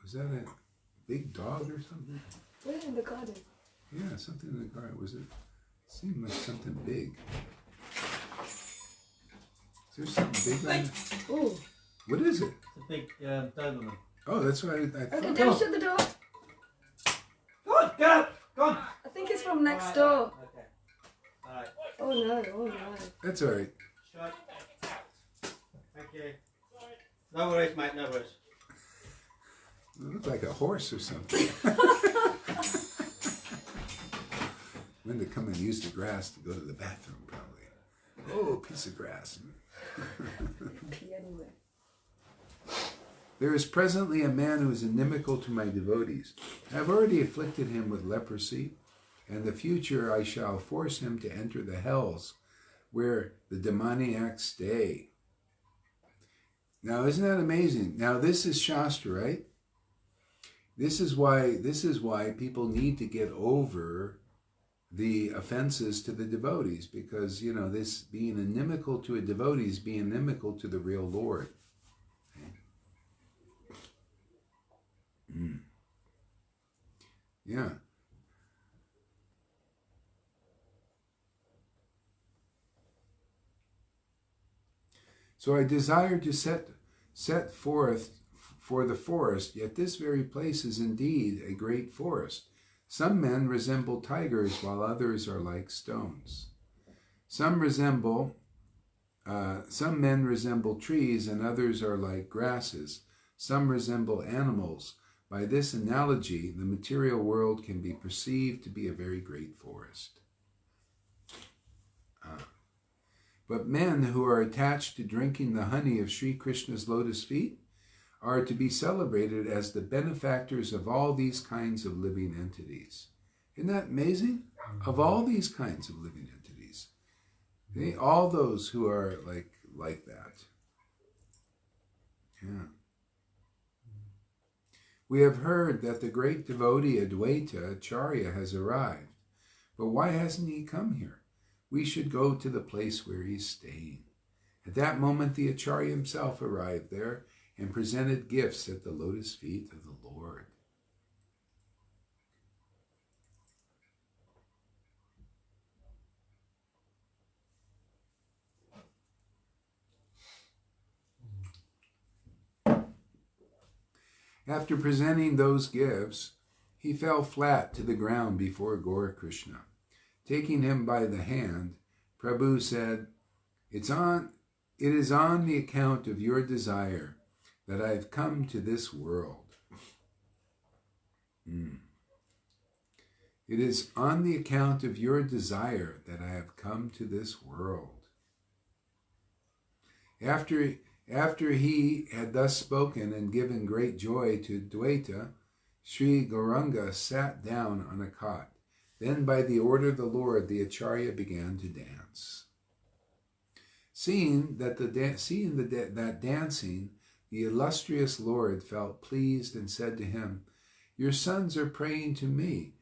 Was that a big dog or something? We're in the garden. Yeah, something in the garden. Was it? Seemed like something big. Is there something big on it? Ooh. What is it? It's a big Doberman. Oh, that's what I thought. Okay, don't shut the door. Go on, get up! Go on! I think it's from next door. Okay. Alright. Oh no, oh no. That's all right. Shut. Thank you. No worries, mate, no worries. It looked like a horse or something. When to come and use the grass to go to the bathroom, probably. Oh, piece of grass. Anyway. There is presently a man who is inimical to my devotees. I have already afflicted him with leprosy, and in the future I shall force him to enter the hells where the demoniacs stay. Now, isn't that amazing? Now, this is Shastra, right? This is why people need to get over the offenses to the devotees, because, this being inimical to a devotee is being inimical to the real Lord. Okay? Yeah. So I desire to set forth for the forest, yet this very place is indeed a great forest. Some men resemble tigers, while others are like stones. Some men resemble trees, and others are like grasses. Some resemble animals. By this analogy, the material world can be perceived to be a very great forest. But men who are attached to drinking the honey of Sri Krishna's lotus feet are to be celebrated as the benefactors of all these kinds of living entities. Isn't that amazing? Of all these kinds of living entities. Okay? All those who are like that. Yeah. We have heard that the great devotee Advaita Acharya has arrived. But why hasn't he come here? We should go to the place where he's staying. At that moment, the Acharya himself arrived there and presented gifts at the lotus feet of the Lord. After presenting those gifts, he fell flat to the ground before Gaura Krishna. Taking him by the hand, Prabhu said, It is on the account of your desire that I have come to this world. It is on the account of your desire that I have come to this world. After he had thus spoken and given great joy to Dwaita, Sri Gauranga sat down on a cot. Then, by the order of the Lord, the Acharya began to dance. Seeing that dancing, the illustrious Lord felt pleased and said to him, Your sons are praying to me.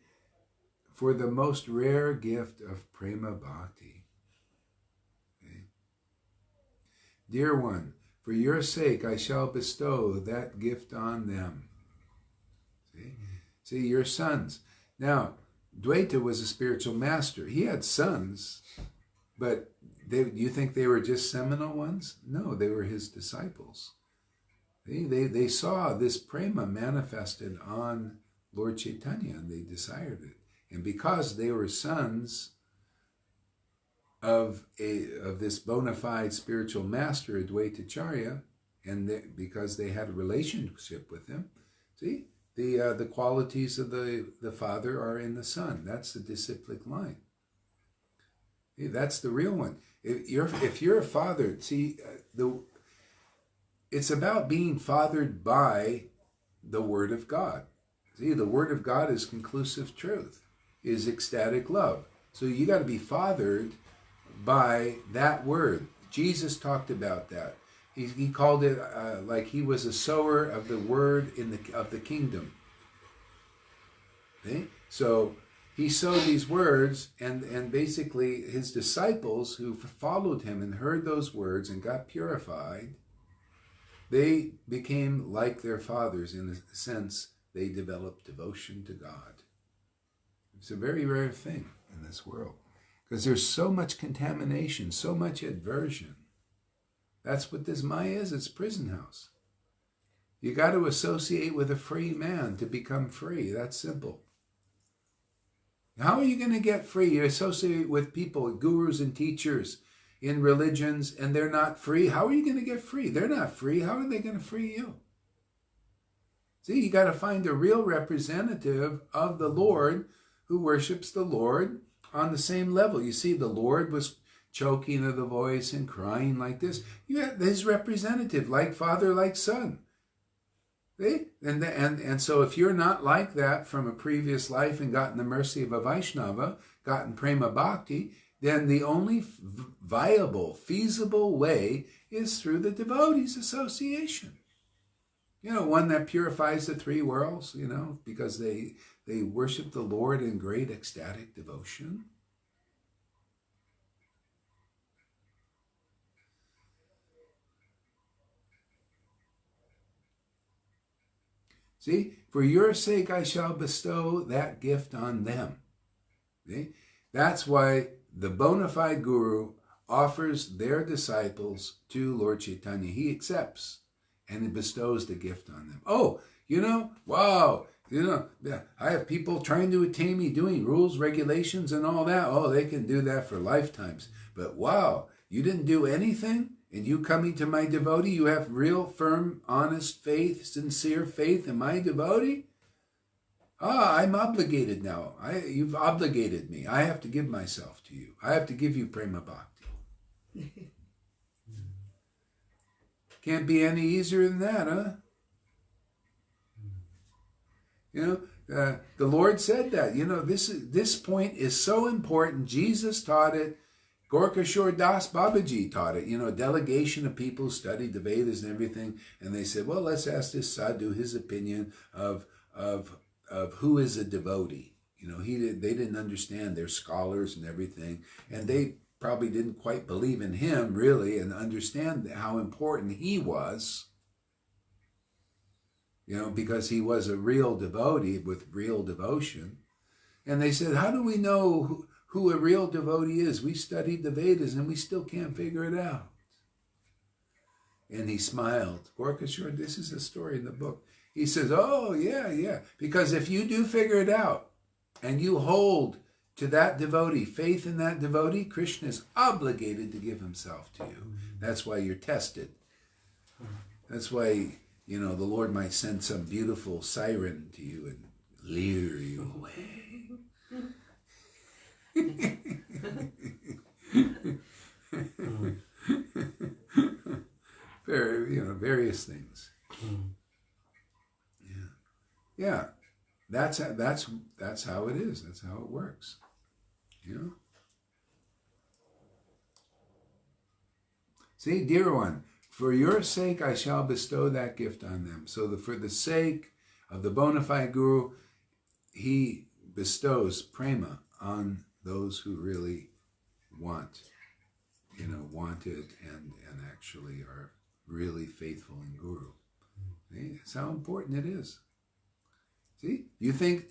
for the most rare gift of prema bhakti. Okay. Dear one, for your sake I shall bestow that gift on them. See, your sons. Now, Dvaita was a spiritual master. He had sons, but you think they were just seminal ones? No, they were his disciples. They saw this prema manifested on Lord Chaitanya, and they desired it. And because they were sons of this bona fide spiritual master, Advaitacharya, and because they had a relationship with him, see, the qualities of the father are in the son. That's the disciplic line. See, that's the real one. If you're a father, see, it's about being fathered by the Word of God. See, the Word of God is conclusive truth, is ecstatic love. So you got to be fathered by that Word. Jesus talked about that. He called it like he was a sower of the Word of the kingdom. Okay? So he sowed these words, and basically his disciples who followed him and heard those words and got purified, they became like their fathers in the sense they developed devotion to God. It's a very rare thing in this world because there's so much contamination, so much aversion. That's what this Maya is. It's a prison house. You got to associate with a free man to become free. That's simple. How are you going to get free? You associate with people, gurus and teachers in religions, and they're not free. How are you going to get free? They're not free. How are they going to free you? See, you got to find a real representative of the Lord who worships the Lord on the same level. You see, the Lord was choking of the voice and crying like this. You have his representative, like father, like son. See? And so if you're not like that from a previous life and gotten the mercy of a Vaishnava, gotten prema bhakti, then the only viable, feasible way is through the devotees' association. You know, one that purifies the three worlds, you know, because they worship the Lord in great ecstatic devotion. See, for your sake I shall bestow that gift on them. See? That's why the bona fide guru offers their disciples to Lord Chaitanya. He accepts and he bestows the gift on them. Oh, you know, wow, you know, I have people trying to attain me doing rules, regulations, and all that. Oh, they can do that for lifetimes. But wow, you didn't do anything? And you coming to my devotee, you have real, firm, honest faith, sincere faith in my devotee? Ah, I'm obligated now. You've obligated me. I have to give myself to you. I have to give you prema bhakti. Can't be any easier than that, huh? You know, the Lord said that. You know, this point is so important. Jesus taught it. Gorkashore Das Babaji taught it. You know, a delegation of people who studied the Vedas and everything, and they said, well, let's ask this sadhu his opinion of who is a devotee. You know, they didn't understand. They're scholars and everything, and they probably didn't quite believe in him really and understand how important he was. You know, because he was a real devotee with real devotion. And they said, how do we know who a real devotee is? We studied the Vedas and we still can't figure it out. And he smiled. Gorkashore, this is a story in the book. He says, oh, yeah. Because if you do figure it out and you hold to that devotee, faith in that devotee, Krishna is obligated to give himself to you. That's why you're tested. That's why, you know, the Lord might send some beautiful siren to you and lure you away. Various things. Yeah. That's how it is. That's how it works. You know. See, dear one, for your sake I shall bestow that gift on them. So for the sake of the bona fide guru, he bestows prema on those who really want it and actually are really faithful in Guru. See? That's how important it is. See, you think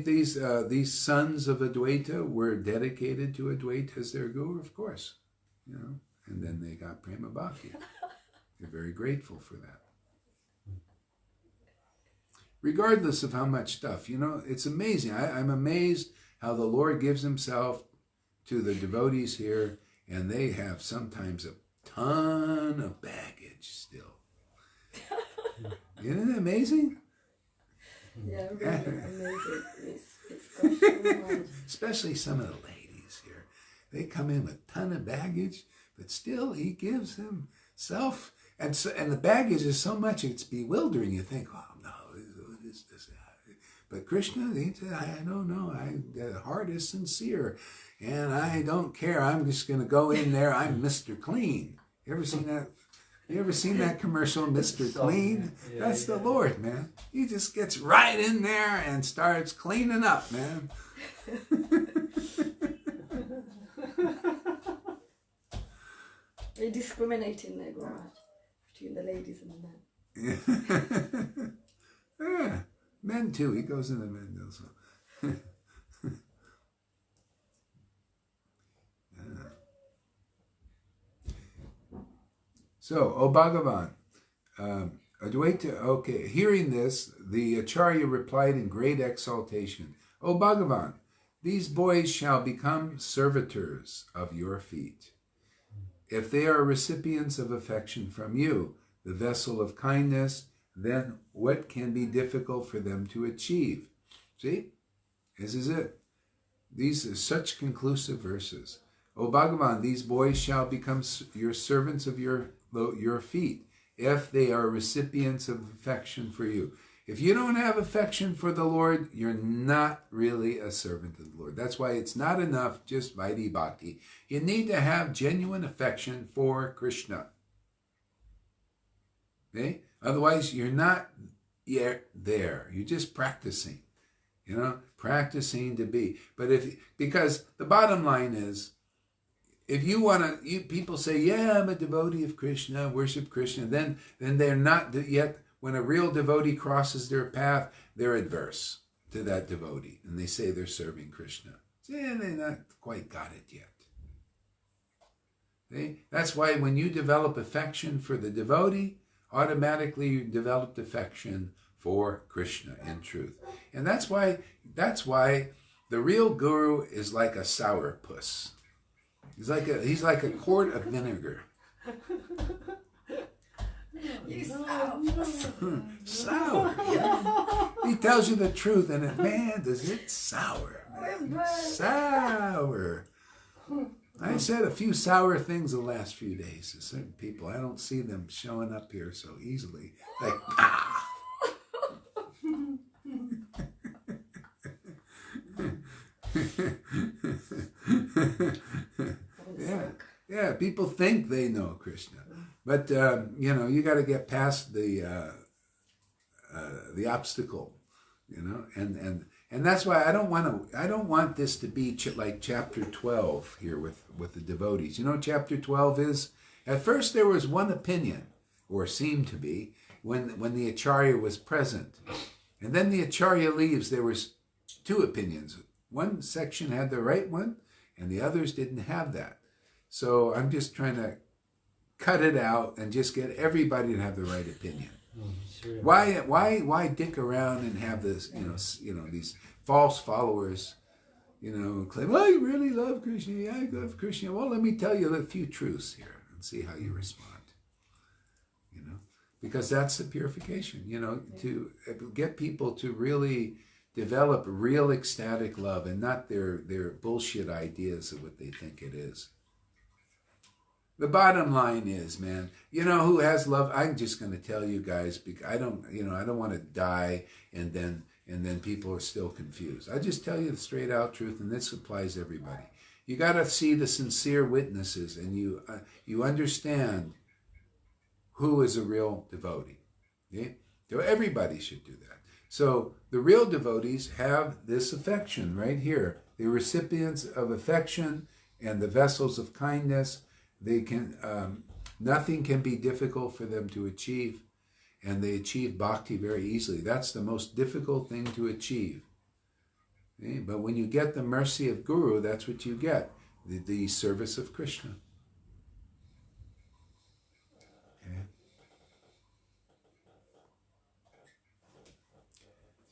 these sons of Advaita were dedicated to Advaita as their Guru? Of course, and then they got prema bhakti. They're very grateful for that. Regardless of how much stuff, it's amazing. I'm amazed how the Lord gives himself to the devotees here, and they have sometimes a ton of baggage still. Isn't it amazing? Yeah, really amazing. It's got so much. Especially some of the ladies here. They come in with a ton of baggage, but still he gives himself. And the baggage is so much, it's bewildering. You think, oh, no, this. But Krishna, he said, I don't know. The heart is sincere, and I don't care. I'm just going to go in there. I'm Mr. Clean. You ever seen that? You ever seen that commercial, Mr. Clean? Yeah, That's the Lord, man. He just gets right in there and starts cleaning up, man. They discriminate in their garage between the ladies and the men. Yeah. Men too. He goes in the men also. So, O Bhagavan, Advaita, okay, hearing this, the Acharya replied in great exaltation, O Bhagavan, these boys shall become servitors of your feet. If they are recipients of affection from you, the vessel of kindness, then what can be difficult for them to achieve? See, this is it. These are such conclusive verses. O Bhagavan, these boys shall become your servants of your feet, if they are recipients of affection for you. If you don't have affection for the Lord, you're not really a servant of the Lord. That's why it's not enough just Vaidhi Bhakti. You need to have genuine affection for Krishna. Okay? Otherwise, you're not yet there. You're just practicing. Practicing to be. But because the bottom line is, if you want to, people say, yeah, I'm a devotee of Krishna, worship Krishna, then they're not yet, when a real devotee crosses their path, they're adverse to that devotee. And they say they're serving Krishna. Yeah, they're not quite got it yet. See? That's why when you develop affection for the devotee, automatically you developed affection for Krishna in truth. And that's why the real guru is like a sourpuss. He's like a quart of vinegar. You sour. Sour. Yeah. He tells you the truth, and man, does it sour. Man. Sour. I said a few sour things the last few days to certain people. I don't see them showing up here so easily. Like, Yeah, people think they know Krishna, but you got to get past the obstacle, and that's why I don't want this to be like chapter 12 here with the devotees. Chapter 12 is, at first there was one opinion, or seemed to be, when the Acharya was present, and then the Acharya leaves. There was two opinions. One section had the right one, and the others didn't have that. So I'm just trying to cut it out and just get everybody to have the right opinion. Sure. Why dick around and have this, these false followers, claim, well, I really love Krishna. Yeah, I love Krishna. Well, let me tell you a few truths here and see how you respond. Because that's the purification, to get people to really develop real ecstatic love and not their bullshit ideas of what they think it is. The bottom line is, man, who has love? I'm just going to tell you guys, because I don't want to die and then people are still confused. I just tell you the straight out truth, and this applies to everybody. You got to see the sincere witnesses, and you understand who is a real devotee. Okay? So everybody should do that. So the real devotees have this affection right here. The recipients of affection and the vessels of kindness. They can nothing can be difficult for them to achieve, and they achieve bhakti very easily. That's the most difficult thing to achieve. Okay? But when you get the mercy of Guru, that's what you get, the service of Krishna. Okay?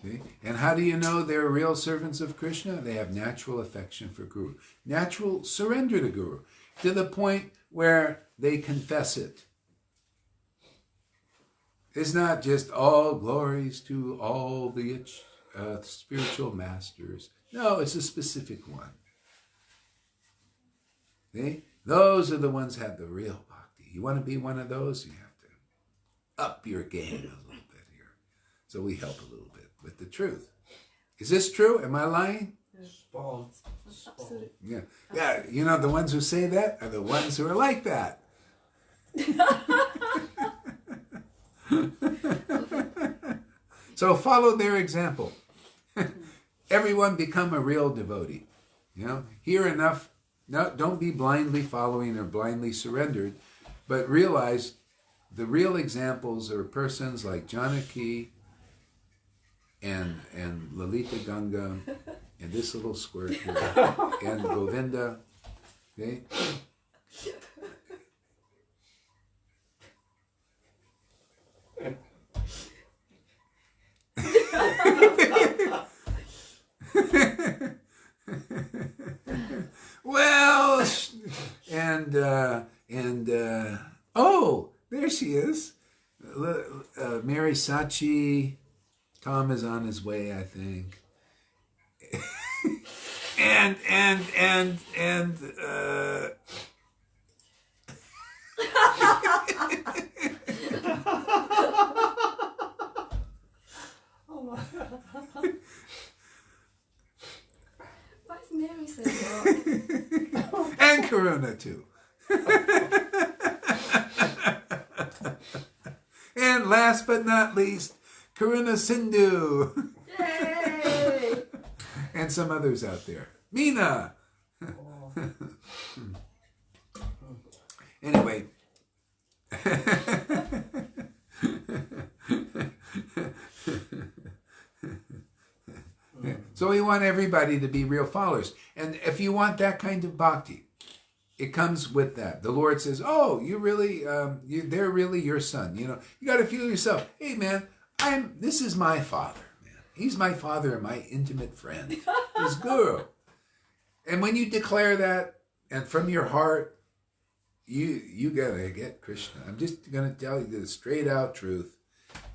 See? And how do you know they're real servants of Krishna? They have natural affection for Guru. Natural surrender to Guru. To the point where they confess it. It's not just all glories to all the spiritual masters. No, it's a specific one. See? Those are the ones who have the real bhakti. You want to be one of those? You have to up your game a little bit here. So we help a little bit with the truth. Is this true? Am I lying? Spawn. Absolutely. Yeah. Yeah, you know, the ones who say that are the ones who are like that. So follow their example. Everyone become a real devotee. You know, hear enough. No, don't be blindly following or blindly surrendered, but realize the real examples are persons like Janaki and Lalita Ganga and this little squirt here and Govinda. Okay? Well, oh, there she is. Mary Sachi. Tom is on his way, I think. and Why is Mary so dark? and Karuna too. And last but not least, Karuna Sindhu. Yay! And some others out there. Meena. Anyway. So we want everybody to be real followers. And if you want that kind of bhakti, it comes with that. The Lord says, oh, you really, they're really your son. You know, you got to feel yourself. Hey, man, this is my father, man. He's my father and my intimate friend. He's Guru. And when you declare that, and from your heart, you got to get Krishna. I'm just going to tell you the straight out truth,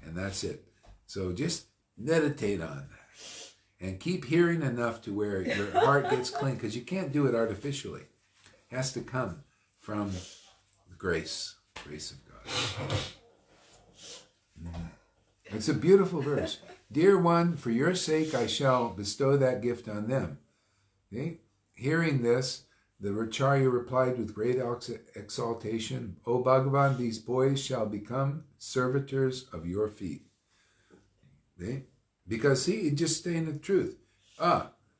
and that's it. So just meditate on that. And keep hearing enough to where your heart gets clean, because you can't do it artificially. It has to come from the grace of God. It's a beautiful verse. Dear one, for your sake I shall bestow that gift on them. Okay? Hearing this, the Acharya replied with great exaltation, O Bhagavan, these boys shall become servitors of your feet. Okay? Because, see, just saying the truth.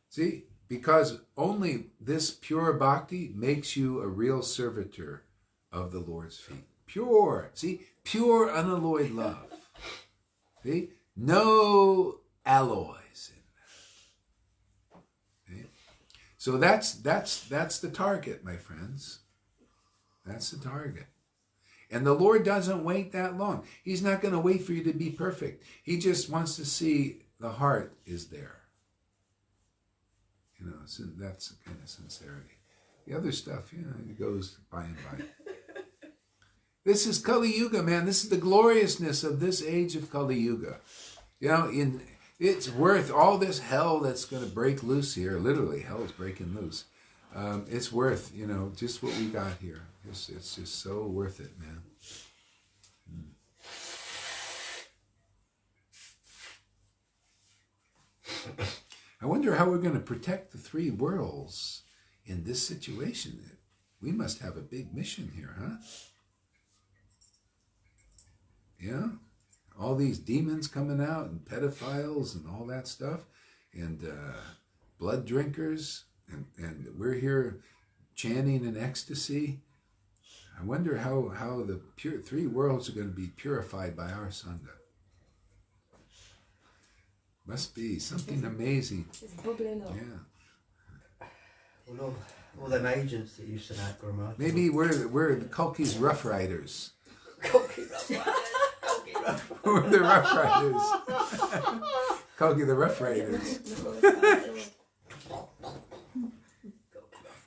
See, because only this pure bhakti makes you a real servitor of the Lord's feet. Pure, see, pure unalloyed love. See, no alloys in that. See? So that's the target, my friends. That's the target. And the Lord doesn't wait that long. He's not going to wait for you to be perfect. He just wants to see the heart is there. You know, so that's the kind of sincerity. The other stuff, you know, it goes by and by. This is Kali Yuga, man. This is the gloriousness of this age of Kali Yuga. You know, it's worth all this hell that's going to break loose here. Literally, hell is breaking loose. It's worth, you know, just what we got here. It's just so worth it, man. I wonder how we're going to protect the three worlds in this situation. We must have a big mission here, huh? Yeah? all these demons coming out and pedophiles and all that stuff and blood drinkers and we're here chanting in ecstasy. I wonder how the three worlds are going to be purified by our Sangha. Must be something amazing. It's bubbling up. Yeah. Well, all them agents that used to that Guru. Maybe we're the Kalki's Rough Riders. Kalki Rough Riders. Kalki Rough Riders. We're the Rough Riders. Kalki the Rough Riders.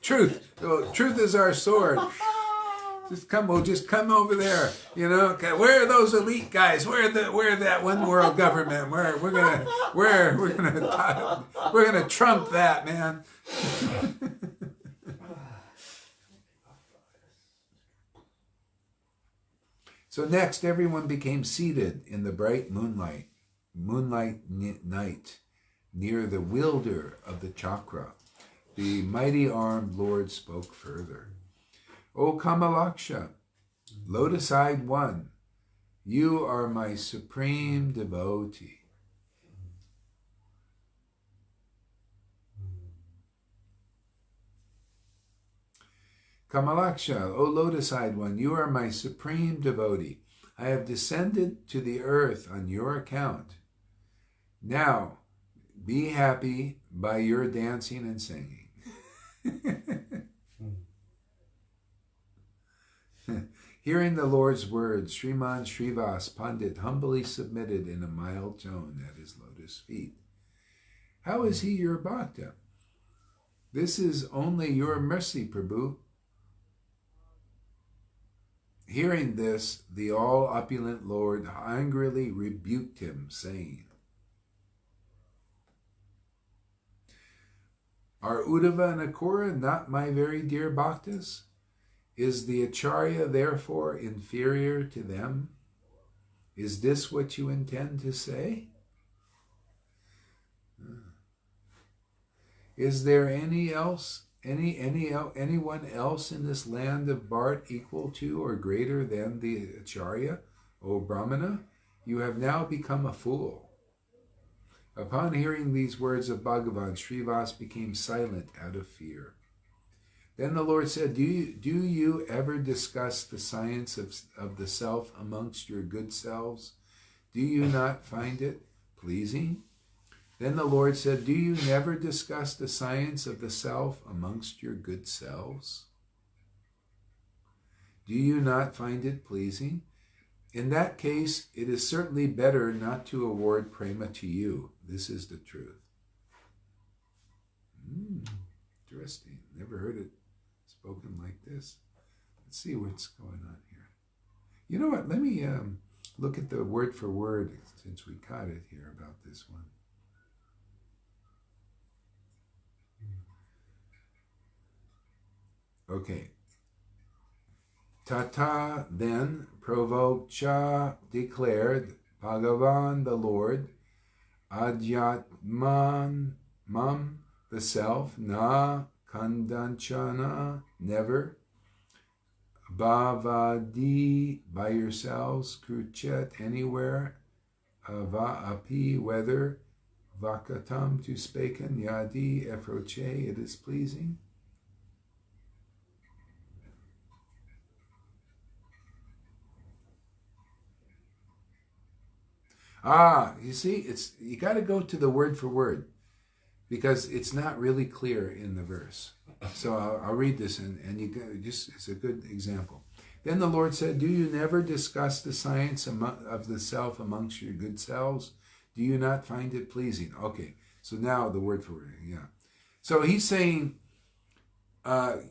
Truth. Oh, truth is our sword. Just come over there. You know, where are those elite guys? Where that one world government? We're gonna trump that, man. So next, everyone became seated in the bright moonlight night, near the wielder of the chakra. The mighty-armed Lord spoke further. O Kamalaksha, lotus-eyed one, you are my supreme devotee. Kamalaksha, O lotus-eyed one, you are my supreme devotee. I have descended to the earth on your account. Now, be happy by your dancing and singing. Hearing the Lord's words, Sriman Srivas Pandit humbly submitted in a mild tone at his lotus feet. How is he your bhakta? This is only your mercy, Prabhu. Hearing this, the all-opulent Lord angrily rebuked him, saying, Are Uddhava and Akura not my very dear bhaktas? Is the Acharya therefore inferior to them? Is this what you intend to say? Is there anyone else in this land of Bharat equal to or greater than the Acharya, O Brahmana? You have now become a fool. Upon hearing these words of Bhagavan, Srivas became silent out of fear. Then the Lord said, Do you ever discuss the science of the self amongst your good selves? Do you not find it pleasing? Then the Lord said, Do you never discuss the science of the self amongst your good selves? Do you not find it pleasing? In that case, it is certainly better not to award prema to you. This is the truth. Interesting. Never heard it spoken like this. Let's see what's going on here. You know what? Let me look at the word for word, since we caught it here about this one. Okay. Tata then Pravocha declared, Bhagavan the Lord, Adhyatman Mam the self, Na Kandanchana never, Bhavadi by yourselves, Kruchet anywhere, Ava api whether, Vakatam to spaken, Yadi efroche it is pleasing. You see, you got to go to the word for word because it's not really clear in the verse. So I'll read this and you just it's a good example. Then the Lord said, Do you never discuss the science of the self amongst your good selves? Do you not find it pleasing? Okay, so now the word for word, yeah. So he's saying, never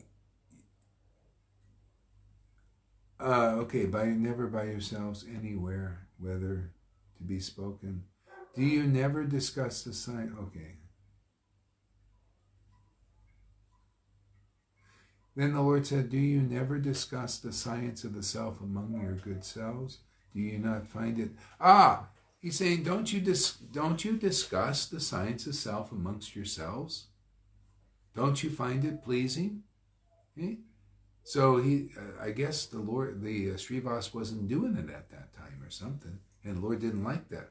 by yourselves anywhere, whether to be spoken. Do you never discuss the science? Okay. Then the Lord said, Do you never discuss the science of the self among your good selves? Do you not find it? He's saying, don't you discuss the science of self amongst yourselves? Don't you find it pleasing? Okay? So I guess the Srivas wasn't doing it at that time or something. And the Lord didn't like that.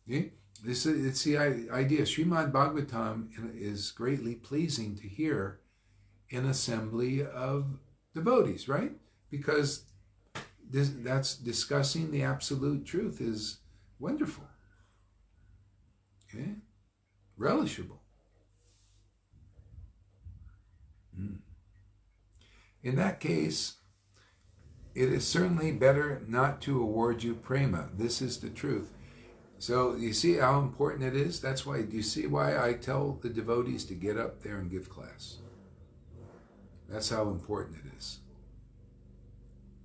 See? It's the idea. Srimad Bhagavatam is greatly pleasing to hear in assembly of devotees, right? Because that's discussing the absolute truth is wonderful. Okay? Relishable. In that case, it is certainly better not to award you prema. This is the truth. So you see how important it is? That's why, do you see why I tell the devotees to get up there and give class? That's how important it is.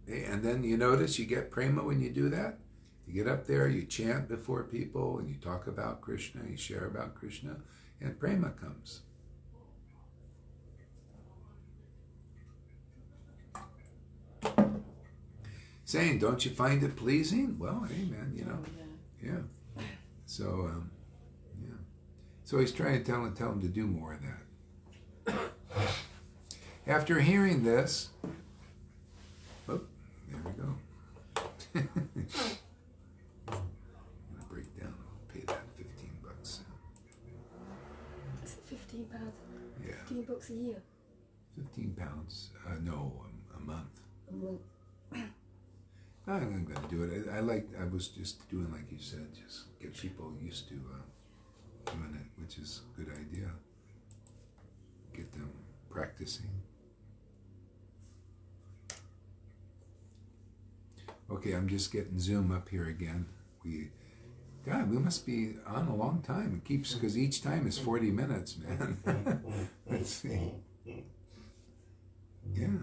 Okay? And then you notice you get prema when you do that. You get up there, you chant before people, and you talk about Krishna, you share about Krishna, and prema comes. Saying, don't you find it pleasing? Well, hey man, you know, yeah. So, yeah. So he's trying to tell him to do more of that. After hearing this, oh, there we go. I'm gonna break down. I'll pay that $15. Is it £15? Yeah. $15 a year. £15. No, a month. A month. I'm going to do it. I was just doing like you said, just get people used to doing it, which is a good idea. Get them practicing. Okay, I'm just getting Zoom up here again. God, we must be on a long time. It keeps, because each time is 40 minutes, man. Let's see. Yeah.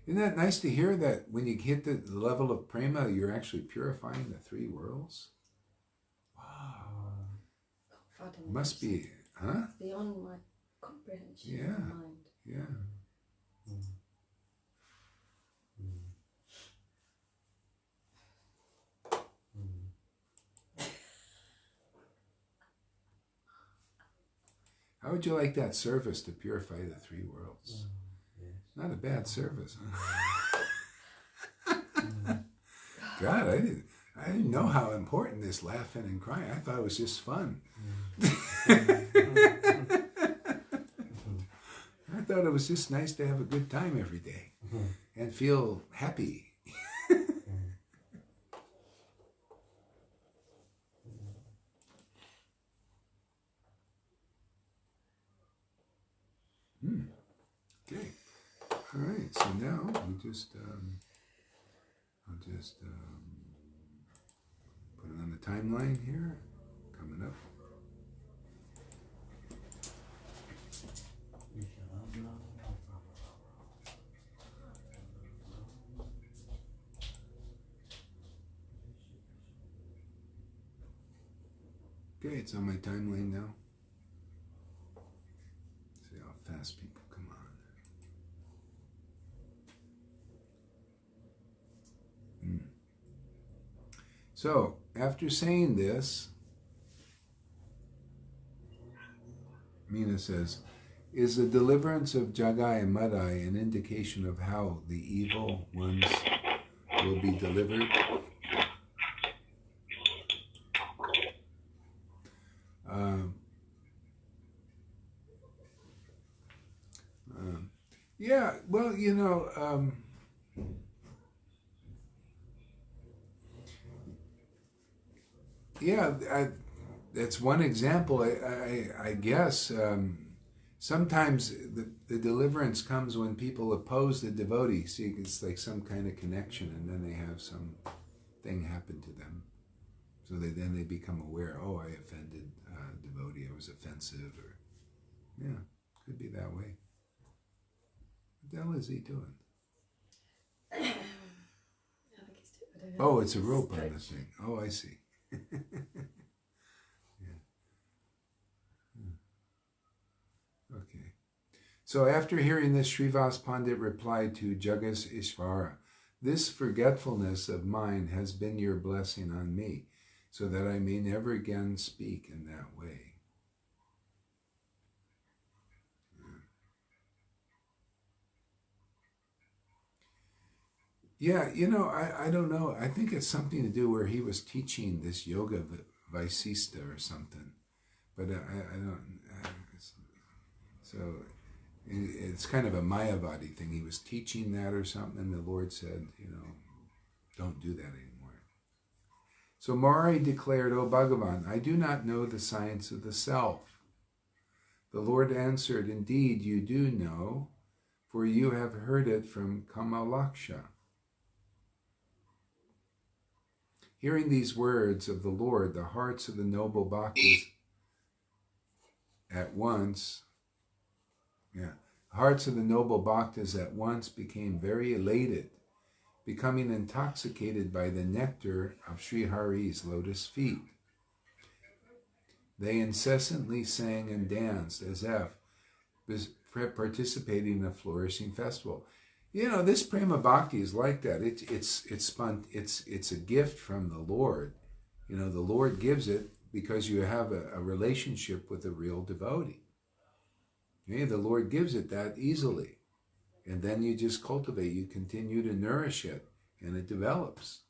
Isn't that nice to hear that when you hit the level of prema, you're actually purifying the three worlds? Wow. Must be, huh? It's beyond my comprehension. Yeah. Mind. Yeah. How would you like that service to purify the three worlds? Not a bad service, huh? God, I didn't know how important this laughing and crying. I thought it was just fun. I thought it was just nice to have a good time every day and feel happy. Okay. All right. So now we just I'll just put it on the timeline here. Coming up. Okay, it's on my timeline now. See how fast people come on. So, after saying this, Meena says, is the deliverance of Jagai and Madai an indication of how the evil ones will be delivered? Yeah, well, you know, yeah, that's one example. I guess sometimes the deliverance comes when people oppose the devotee. See, it's like some kind of connection, and then they have some thing happen to them. So then they become aware, oh, I offended devotee, I was offensive, or, yeah, could be that way. What the hell is he doing? I think he's I don't know. Oh, it's a rope on this thing. Oh, I see. Yeah. Okay. So after hearing this, Srivas Pandit replied to Jagas Ishvara, this forgetfulness of mine has been your blessing on me, so that I may never again speak in that way. Yeah, I don't know. I think it's something to do where he was teaching this yoga Vaisista or something. But I don't. So it's kind of a Mayavadi thing. He was teaching that or something, and the Lord said, don't do that anymore. So Mari declared, O Bhagavan, I do not know the science of the self. The Lord answered, indeed you do know, for you have heard it from Kamalaksha. Hearing these words of the Lord, the hearts of the noble bhaktas at once became very elated, becoming intoxicated by the nectar of Sri Hari's lotus feet. They incessantly sang and danced as if participating in a flourishing festival. This prema bhakti is like that. It's a gift from the Lord. The Lord gives it because you have a relationship with a real devotee. The Lord gives it that easily. And then you just cultivate, you continue to nourish it, and it develops.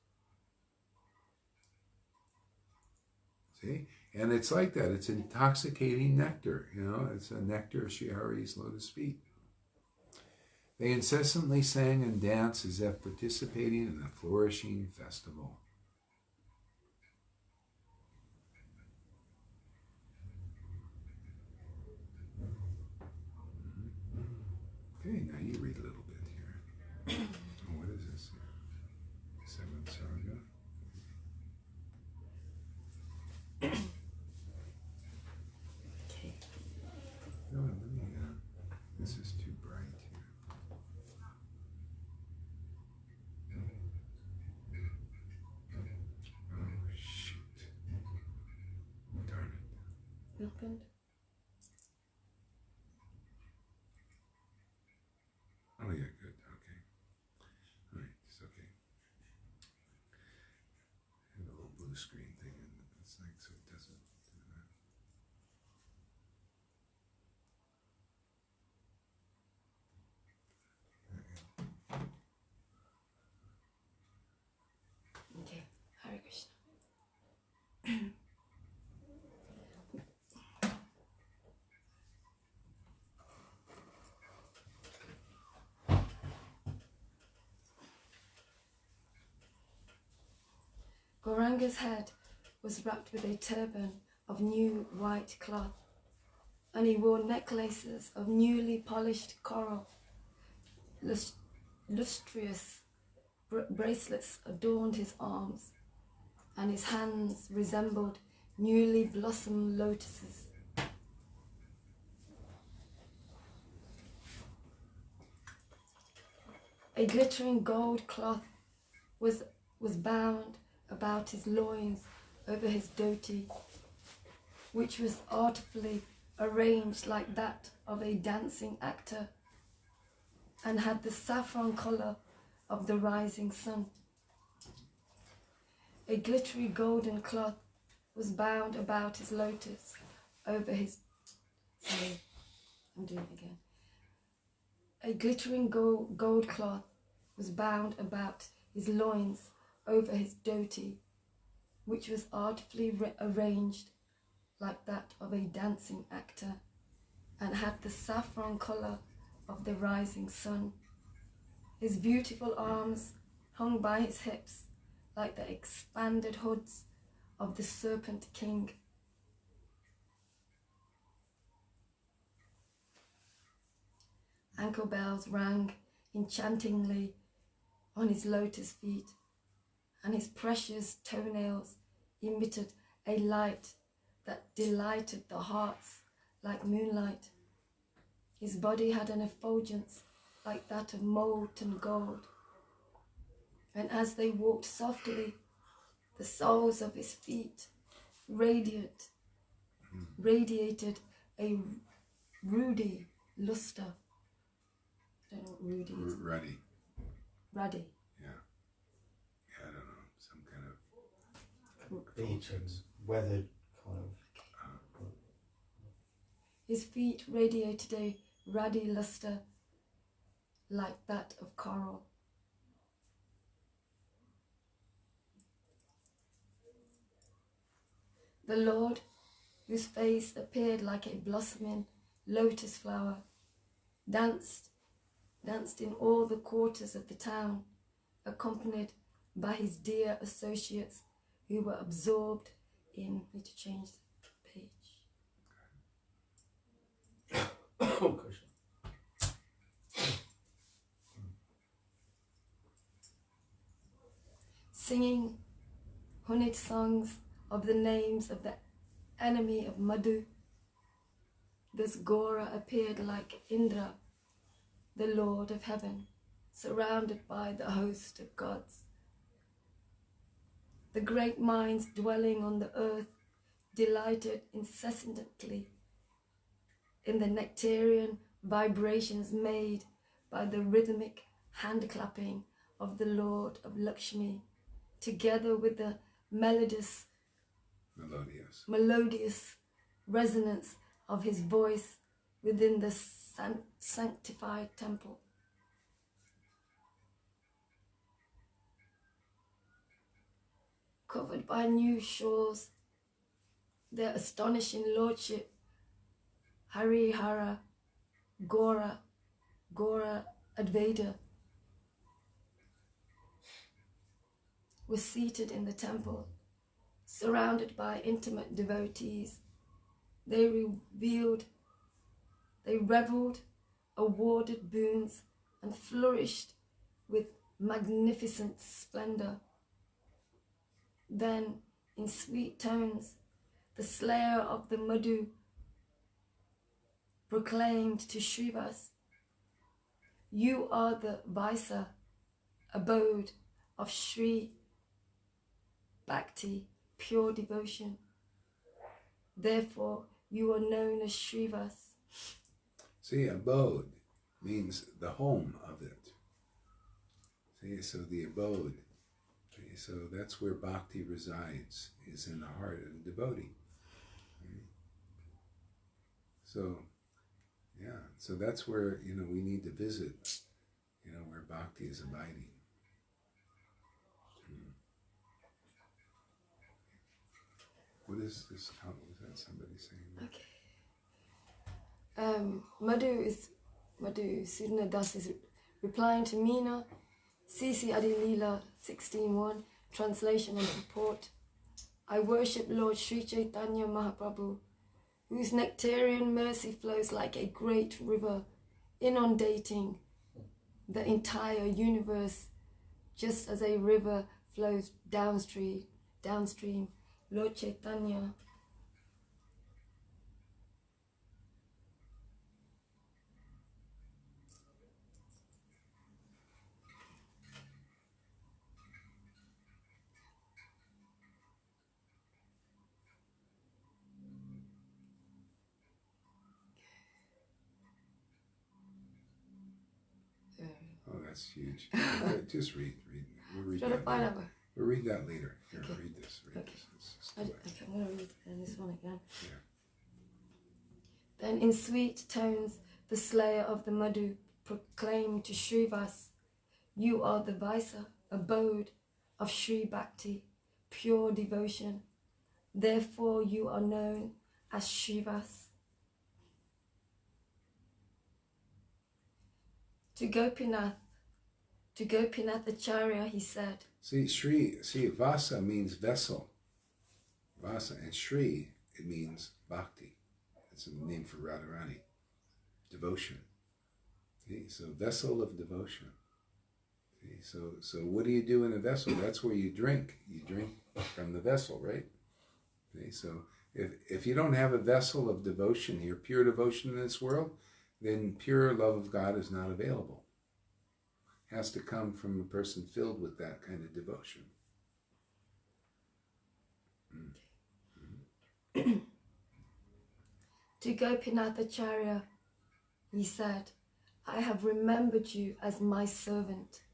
See? And it's like that. It's intoxicating nectar. It's a nectar of Sri Hari's lotus feet. They incessantly sang and danced as if participating in a flourishing festival. Okay, now you read a little bit here. What is this here? Seventh Sarga. Okay. No, let me, this is too bright here. Oh, shoot. Darn it. Opened. Oh, yeah, good. Okay. All right, it's okay. I have a little blue screen thing, and it's like, so it doesn't do that. Okay. Hare Krishna. Gauranga's head was wrapped with a turban of new white cloth, and he wore necklaces of newly polished coral. Lustrous bracelets adorned his arms, and his hands resembled newly blossomed lotuses. A glittering gold cloth was bound about his loins over his dhoti, which was artfully arranged like that of a dancing actor, and had the saffron colour of the rising sun. A glittery golden cloth was bound about his lotus over his... Sorry, I'm doing it again. A glittering gold cloth was bound about his loins over his dhoti, which was artfully arranged like that of a dancing actor, and had the saffron colour of the rising sun. His beautiful arms hung by his hips like the expanded hoods of the serpent king. Ankle bells rang enchantingly on his lotus feet, and his precious toenails emitted a light that delighted the hearts like moonlight. His body had an effulgence like that of molten gold, and as they walked softly, the soles of his feet radiated a ruddy luster. I don't know what ruddy is. Ruddy. Ruddy. Yeah. Yeah, I don't know. Some kind of... It's weathered kind of. His feet radiated a ruddy luster like that of coral. The Lord, whose face appeared like a blossoming lotus flower, danced in all the quarters of the town, accompanied by his dear associates who were absorbed in, need to change the page, Oh, Krishna. singing honeyed songs of the names of the enemy of Madhu. Thus Gora appeared like Indra, the Lord of heaven, surrounded by the host of gods. The great minds dwelling on the earth delighted incessantly in the nectarian vibrations made by the rhythmic hand-clapping of the Lord of Lakshmi, together with the melodious resonance of his voice within the sanctified temple. Covered by new shores, their astonishing lordship, Harihara, Gora Advaita, was seated in the temple, surrounded by intimate devotees. They reveled, awarded boons, and flourished with magnificent splendor. Then, in sweet tones, the slayer of the Madhu proclaimed to Shrivas, "You are the Vaisa, abode of Shri Bhakti, pure devotion. Therefore, you are known as Shrivas." See, abode means the home of it. See, so the abode. See, so that's where bhakti resides, is in the heart of the devotee. So, yeah, so that's where, we need to visit, where bhakti is abiding. What is this? How was that somebody saying? Okay. Madhu Sudhana Das is replying to Meena, C.C. Adilila 16.1, translation and purport. I worship Lord Sri Chaitanya Mahaprabhu, whose nectarian mercy flows like a great river, inundating the entire universe, just as a river flows downstream. Lord Chaitanya Oh, that's huge. Just read. We'll read Try to that find later. out. We'll read that later. Here, Okay. read this. Okay. This. Okay, I'm going to read this one again. Yeah. Then in sweet tones, the slayer of the Madhu proclaimed to Shrivas, "You are the Vaisa, abode of Shri Bhakti, pure devotion. Therefore you are known as Shrivas." To Gopinath Acharya, he said, See, Vasa means vessel. Vasa, and Shri, it means bhakti. It's a name for Radharani, devotion. See, so vessel of devotion. See, so what do you do in a vessel? That's where you drink. You drink from the vessel, right? See, so if you don't have a vessel of devotion here, pure devotion in this world, then pure love of God is not available. It has to come from a person filled with that kind of devotion. To Gopinath Acharya, he said, "I have remembered you as my servant."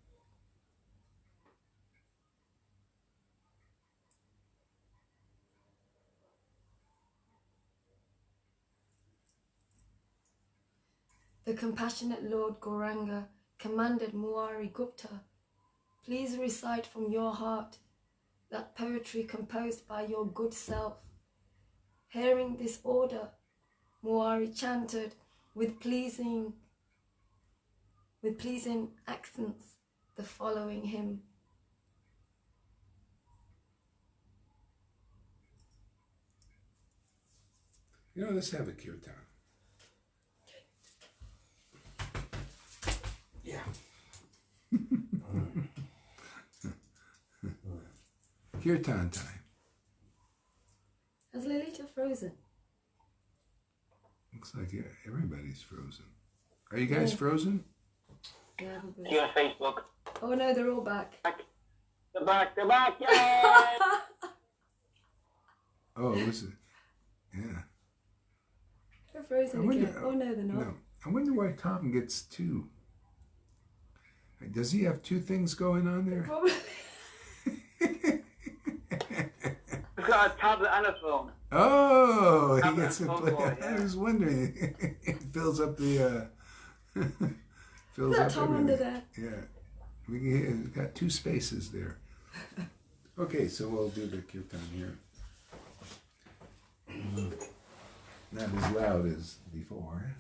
The compassionate Lord Gauranga commanded Muari Gupta, "Please recite from your heart that poetry composed by your good self Hearing this order, Muari chanted with pleasing accents the following hymn. Let's have a kirtan. Yeah. Kirtan time. Is Lolita frozen? Looks like everybody's frozen. Are you guys frozen? Yeah, probably. See you on Facebook. Oh no, they're all back. They're back, yay! Oh, is it? Yeah. They're frozen again. Oh no, they're not. No. I wonder why Tom gets two. Does he have two things going on there? Probably. He's got a tablet and a phone. Oh, he Tablet gets to and play. phone call, yeah. I was wondering. It fills up the. Fills Is that up Tom under everything. there? Yeah, we got two spaces there. Okay, so we'll do the kirtan here. Not as loud as before.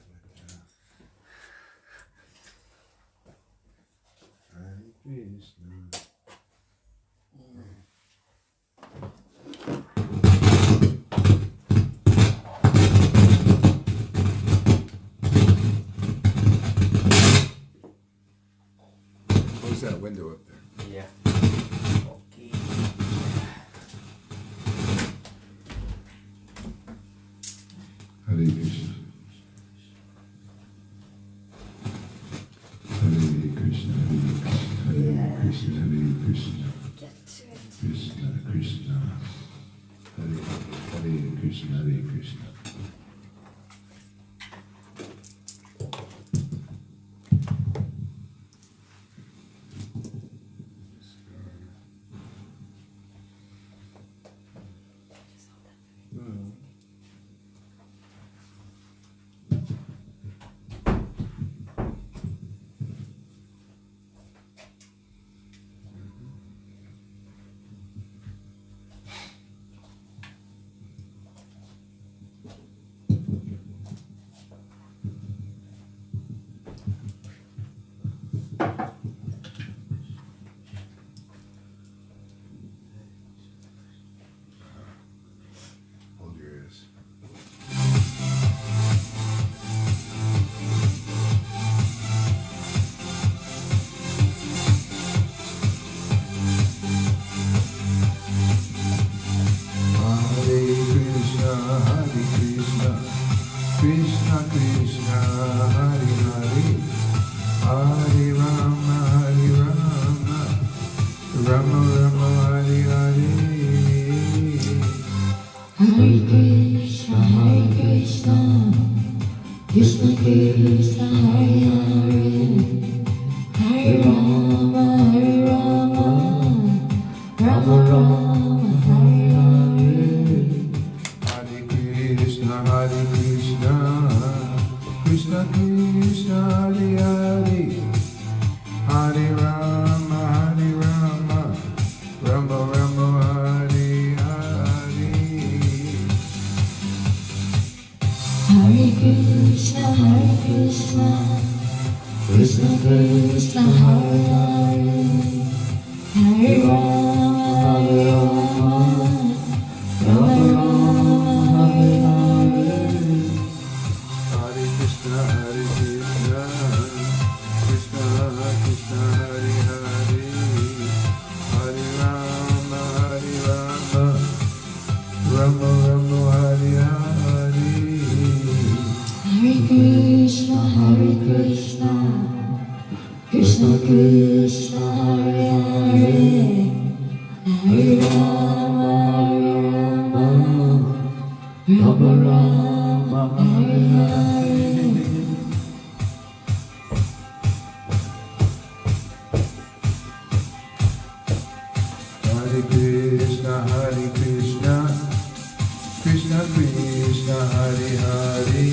But, Hare Krishna. Close that window up there. Yeah. Okay. Hare Krishna. Hare Krishna, Hare Krishna, Hare Krishna, Get to it. Krishna Krishna, Hare Krishna, Hare Krishna. Hold your ears. Hare Krishna, Krishna Krishna, Hare Hare, Hare Rama, Rama Rama, Hare Hare. Hare Krishna, Krishna Krishna, Hare Hare, Hare Rama, Rama Rama, Hare Hare. Hare Krishna, Krishna Krishna, Hare Hare, Hare Rama, Rama Rama, Hare Hare. Hare Krishna, Krishna Krishna, Hare Hare, Hare Rama, Rama Rama, Hare Hare. Hare Krishna, Krishna Krishna, Hare Hare, Hare Rama, Rama Rama, Hare Hare. Hare Krishna, Krishna Krishna, Hare Hare, Hare Rama, Rama Rama, Hare Hare. Hare Krishna, Krishna Krishna, Hare Hare,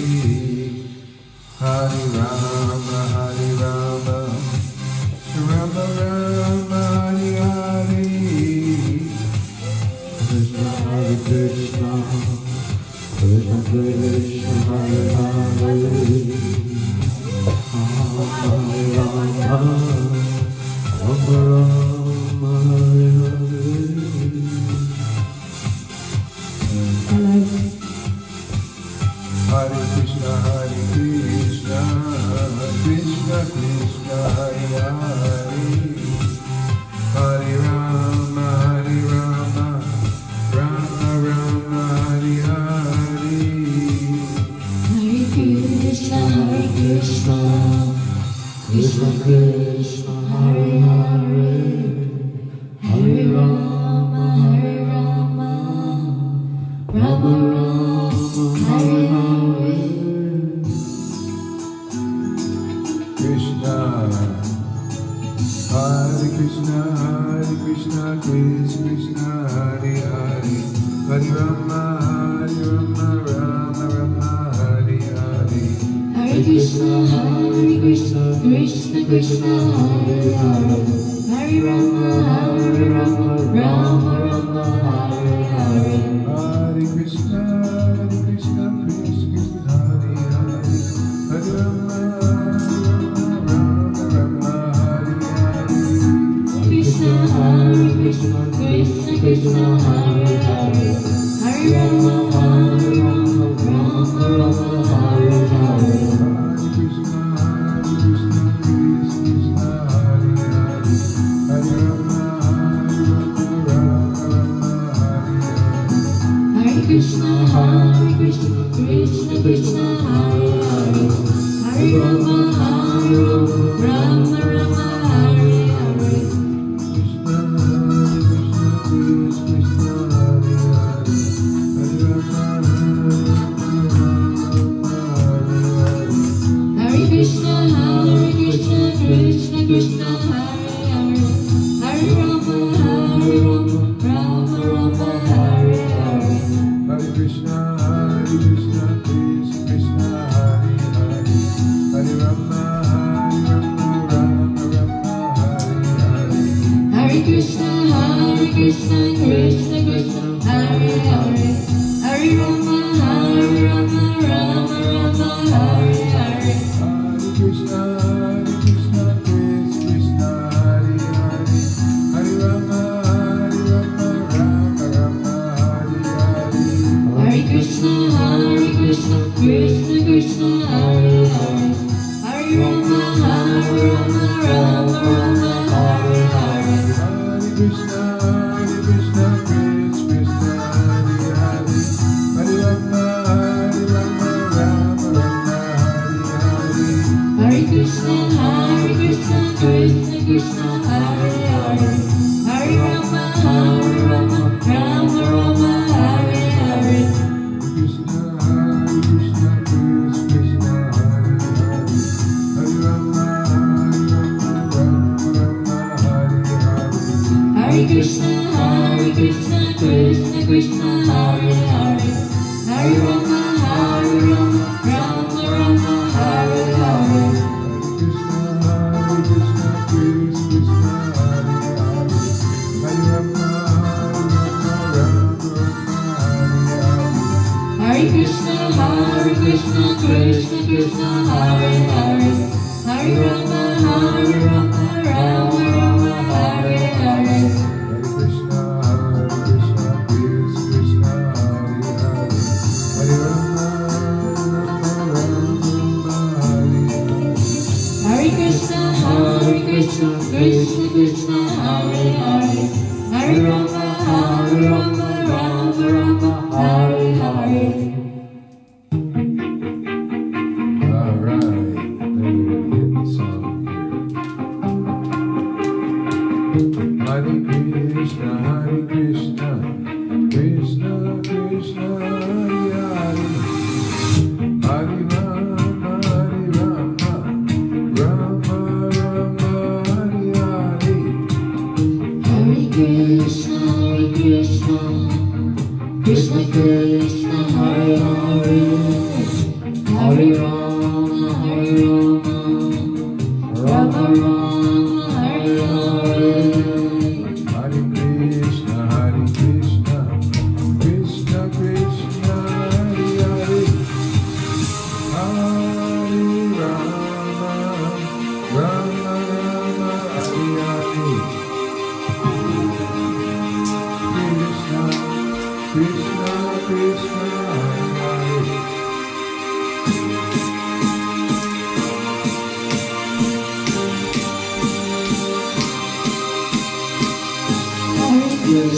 Hare Rama, Rama Rama, Hare Hare. Krishna, Hare Krishna,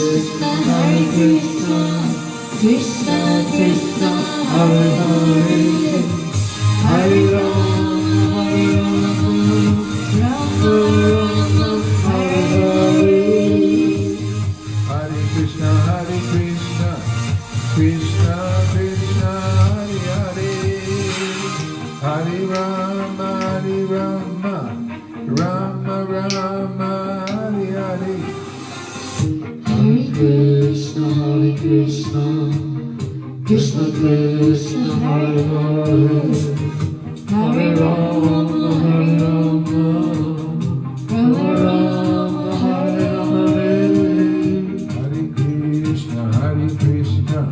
Krishna, Hare Krishna, Krishna Krishna, Hare Hare, Hare Rama, Rama Rama, Hare Hare. Hare Krishna, Krishna Krishna, Hare Hare, Hare Rama, Rama Rama, Hare Hare. Hare Krishna, Krishna Krishna, Hare Hare, Hare Rama, Rama Rama, Hare Hare. Hare Krishna,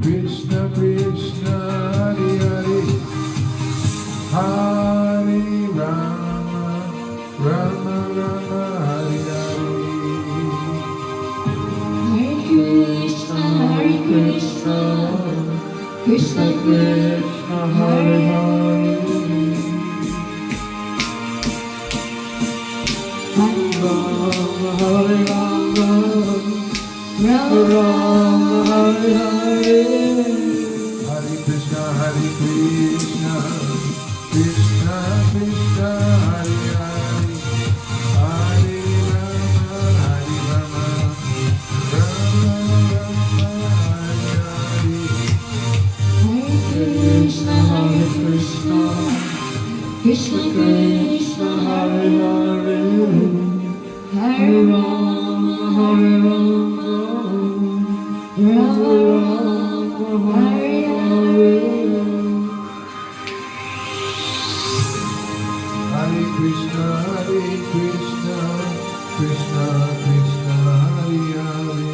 Krishna Krishna, Hare Hare, Hare Rama, Rama Rama, Hare Hare. Hare Krishna, Krishna Krishna, Hare Hare, Hare Rama, Rama Rama, Hare Hare. Hare Krishna, Krishna Krishna, Hare Hare, Hare Rama, Rama Rama, Hare Hare. Hare Krishna, Krishna Krishna, Hare Hare, Hare Rama, Rama Rama, Hare Hare. Hare Krishna, Krishna Krishna, Hare Hare, Hare Rama, Rama Rama, Hare Hare. Hare Krishna, Krishna Krishna, Hare Hare,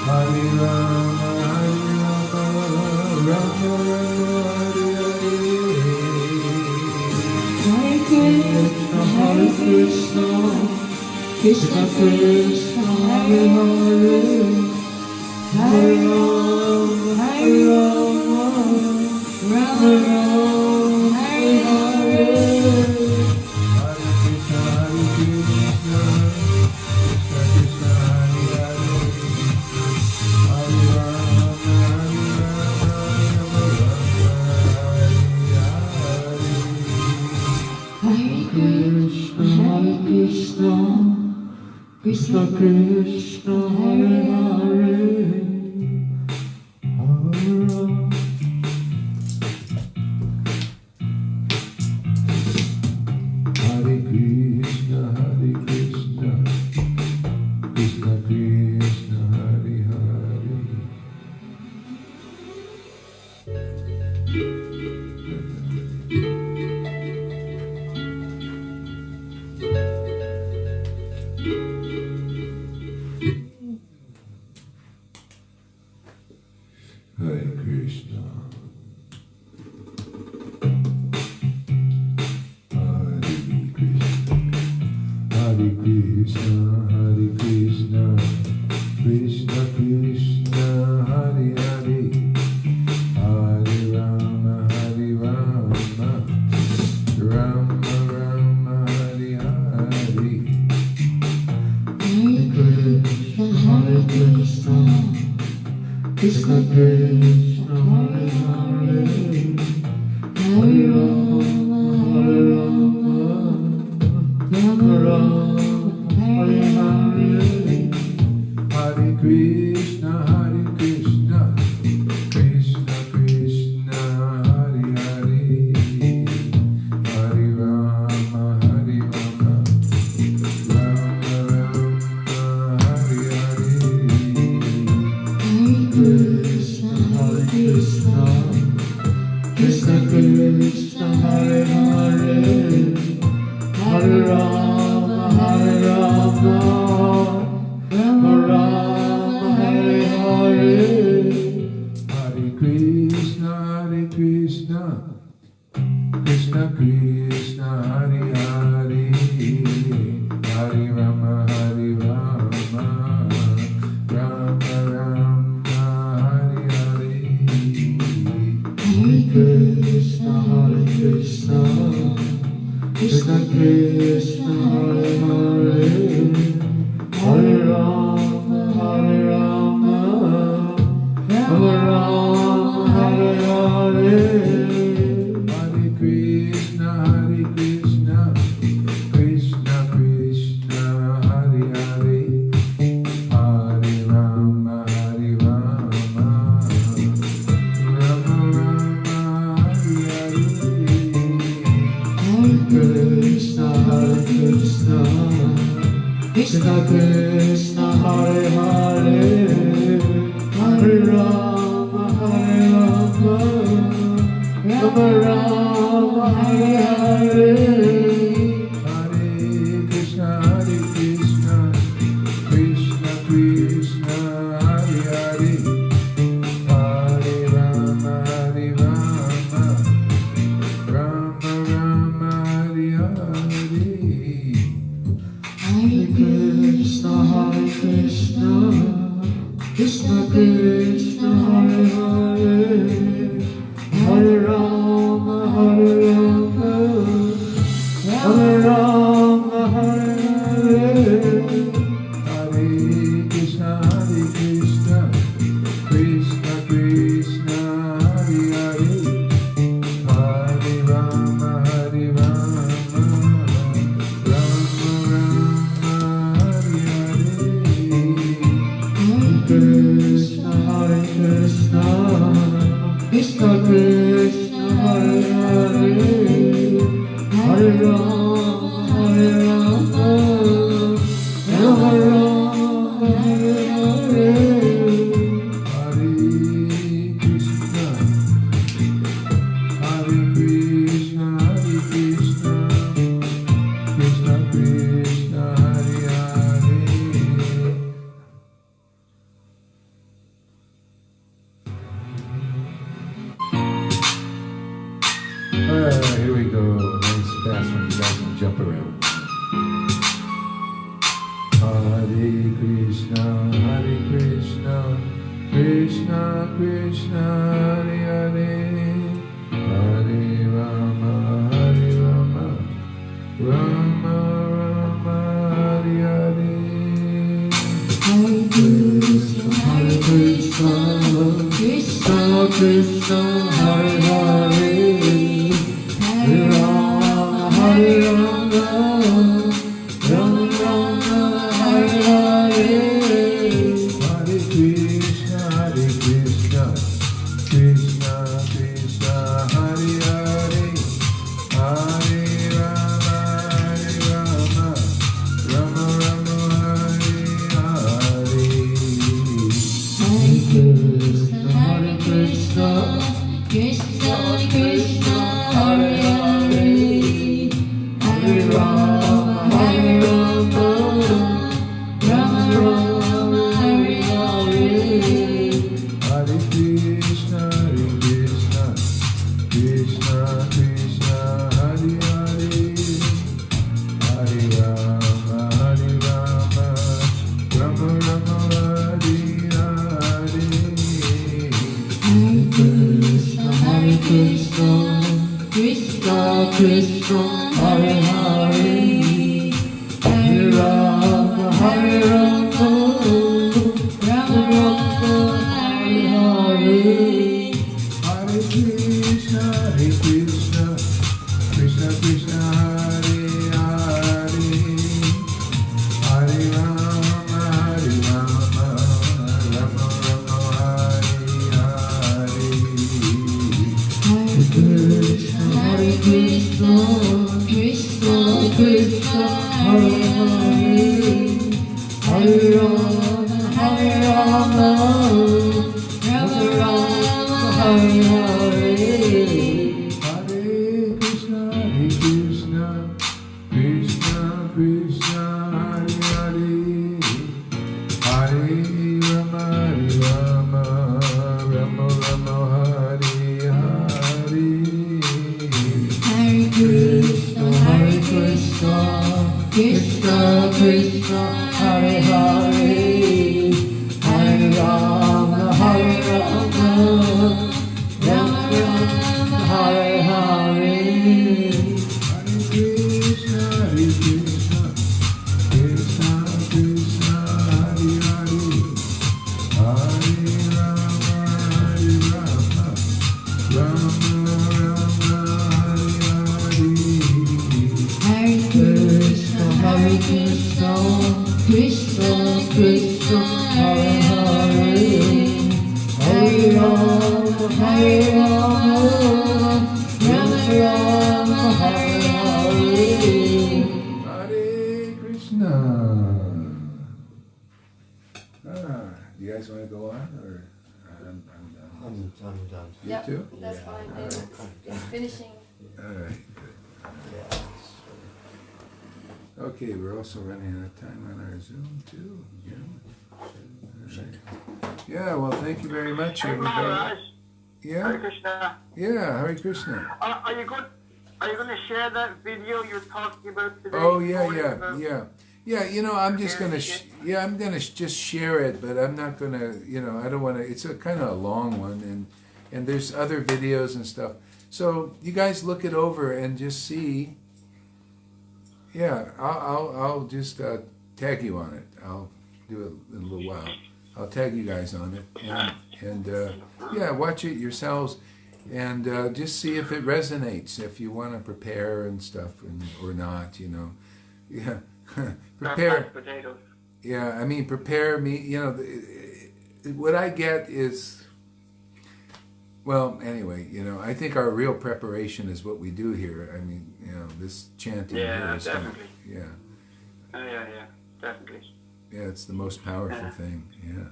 Hare Rama, Rama Rama, Hare Hare. Hare Krishna, Krishna Krishna, Hare Hare, Hare Rama, Rama Rama, Hare Hare. Hare Krishna, Krishna Krishna, Hare Hare, Hare Rama. Hare Krishna, Krishna Krishna, Hare Hare. Hare Krishna. Hare Krishna, Krishna Krishna, Hare Hare, Hare Rama, Rama Rama, Hare Hare. Hare Krishna, Krishna Krishna, Hare Hare, Hare Rama, Rama Rama, Hare Hare. Hare Krishna, Krishna Krishna, Hare Hare, Hare Rama, Rama Rama, Hare Hare. Hare Krishna, Krishna Krishna, Hare Hare, Hare Rama, Rama Rama, Hare Hare. Krishna Krishna Hare Hare Hare Rama Hare Rama Rama Rama Hare Hare Hare Krishna Krishna Krishna Hare Hare Hare Rama Hare Rama Rama Rama Hare Hare Krishna Hare Krishna Krishna Krishna Hare Hare Hare Rama Hare Rama Rama Rama Hare Hare Hare Krishna Hare Krishna Krishna Krishna Hare Hare here we go. Nice fast one. You guys can jump around. Hare Krishna, Krishna Krishna, Hare Hare, Hare Rama, Rama Rama, Hare Hare. Hare Krishna, Krishna Krishna, Hare Hare. Hare Rama, Hare Rama, Rama Rama, Hare Hare. Hare Krishna, Krishna Krishna, Hare Hare. Hare Rama, Rama Rama, Hare Hare. Hare Krishna, Krishna Krishna, Hare Hare. Hare Rama, Rama Rama, Hare Hare. Hare Krishna, Krishna Krishna, Hare Hare. Hare Rama, Rama Rama, Hare Hare. Hare Krishna, Krishna Krishna, Hare Hare. Hare Rama, Rama Rama, Hare Hare. Hare Krishna, Krishna Krishna, Hare Hare. Hare Rama, Rama Rama, Hare Hare. Hare Krishna, Krishna Krishna, Hare Hare. Hare Rama, Rama Rama, Hare Hare. Hare Krishna, Krishna Krishna, Hare Hare. Hare Rama, Rama Rama, Hare Hare. Hare Krishna, Krishna Krishna, Hare Hare. Hare Rama, Rama Rama, Hare Hare. Hare Krishna, Krishna Krishna, Hare Hare. Hare Rama, Rama Rama, Hare Hare. Hare Krishna, Krishna Krishna, Hare Hare. Hare Rama, Rama Rama, Hare Hare. Hare Krishna. Do you guys want to go on, or I'm done. You Yep, too? that's fine. It's finishing. All right. Okay, we're also running out of time on our Zoom too. Yeah. All right. Yeah. Well, thank you very much, Hey, everybody. Maharaj. Hare Yeah. Krishna. Yeah. Hare Krishna. Are you going to share that video you're talking about today? Oh yeah, About- Yeah, I'm just gonna, I'm gonna just share it, but I'm not gonna, I don't want to. It's a kind of a long one, and there's other videos and stuff. So you guys look it over and just see. Yeah, I'll just tag you on it. I'll do it in a little while. I'll tag you guys on it, and yeah, watch it yourselves, and just see if it resonates. If you want to prepare and stuff, or not, yeah. Prepare potatoes. Yeah, I mean, prepare me. What I get is, well, anyway, I think our real preparation is what we do here. I mean, this chanting Yeah, here is definitely. yeah, Yeah, definitely. yeah, it's the most powerful thing. Yeah.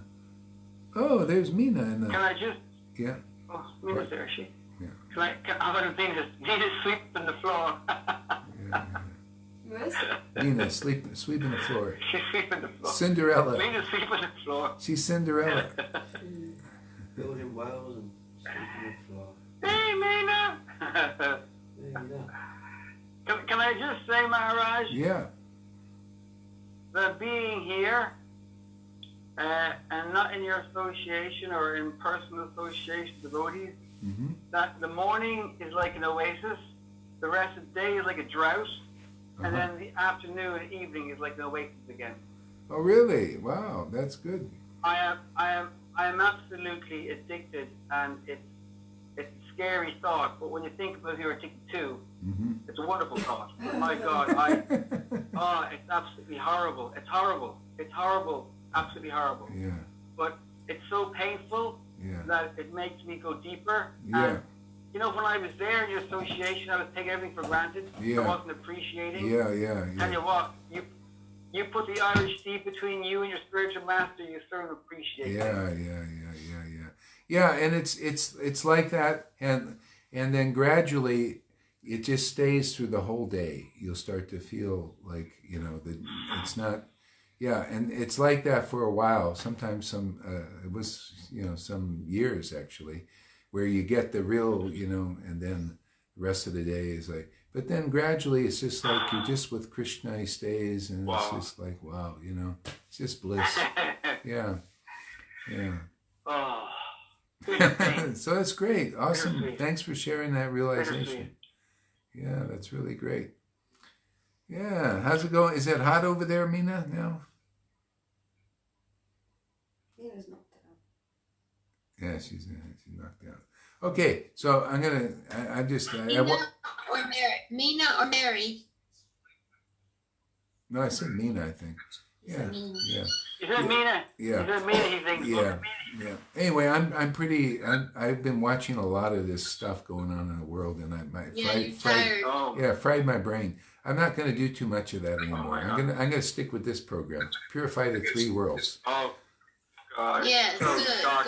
Oh, there's Mina in the. Can I just? Yeah. Oh, Mina's there, is she? Yeah. How about Venus? Venus sleep on the floor. Yeah. Yes. Mina, sweeping the floor. She's sleeping on the floor. Cinderella. Venus sleep on the floor. She's Cinderella. Building wells and sleeping on the floor. Hey, Mina. There you go. Can I just say, Maharaj, Yeah. that being here and not in your association or in personal association with devotees, Mm-hmm. that the morning is like an oasis, the rest of the day is like a drought, and then the afternoon and evening is like an oasis again. Oh, really? Wow, that's good. I am absolutely addicted, and it's a scary thought. But when you think about who you're addicted to, Mm-hmm. it's a wonderful thought. Oh my God, it's absolutely horrible. It's horrible. It's horrible. Absolutely horrible. Yeah. But it's so painful Yeah. that it makes me go deeper. Yeah. And, when I was there in your association, I was taking everything for granted. Yeah. I wasn't appreciating. Yeah. Tell you what, you put the Irish seed between you and your spiritual master, you sort of appreciate it. Yeah, and it's like that, and then gradually it just stays through the whole day. You'll start to feel like that it's not. Yeah, and it's like that for a while. Sometimes it was some years actually, where you get the real and then the rest of the day is like. But then gradually it's just like you're just with Krishna. He stays, and it's just like wow, it's just bliss. Yeah. Oh. So that's great. Awesome. Bittersweet. Thanks for sharing that realization. Bittersweet. Yeah, that's really great. Yeah, how's it going? Is it hot over there, Mina, now? Mina's knocked out. Yeah, she's knocked out. Okay, so I'm gonna. Mina or Mary? No, I said Mina, I think. Yeah, Mina. yeah, Is that Mina? Yeah. Is that Mina he thinks? yeah. Anyway, I've been watching a lot of this stuff going on in the world, and You're tired. Oh. fried my brain. I'm not going to do too much of that anymore. my I'm gonna stick with this program. Purify the Three Worlds. Oh, God. Yes, So good. dark.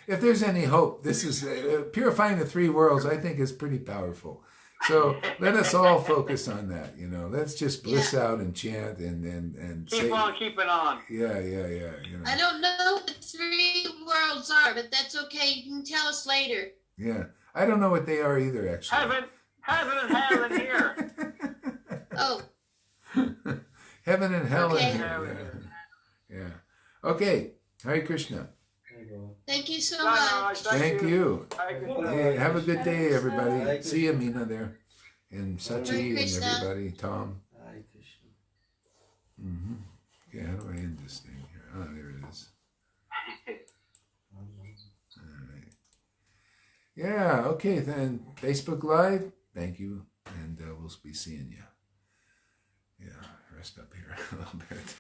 If there's any hope, this is purifying the Three Worlds. I think is pretty powerful. So let us all focus on that. Let's just bliss out and chant and Keep say, on keeping on. yeah. I don't know what the three worlds are, but that's okay. You can tell us later. Yeah, I don't know what they are either. Actually, Heaven and hell in here. Oh, heaven and hell Okay. in here. Yeah. Okay. Hare Krishna. There you go. thank you so No, no, much. Thank you. Thank you. Hey, have a good day, everybody. Hare See you, Mina, there. And Sachi Hare and Krishna. everybody. Tom. Hare Krishna. Mm-hmm. Okay, how do I end this thing here? Oh, there it is. All right. Yeah, okay, then. Facebook Live, thank you. And we'll be seeing you. Yeah, rest up here a little bit.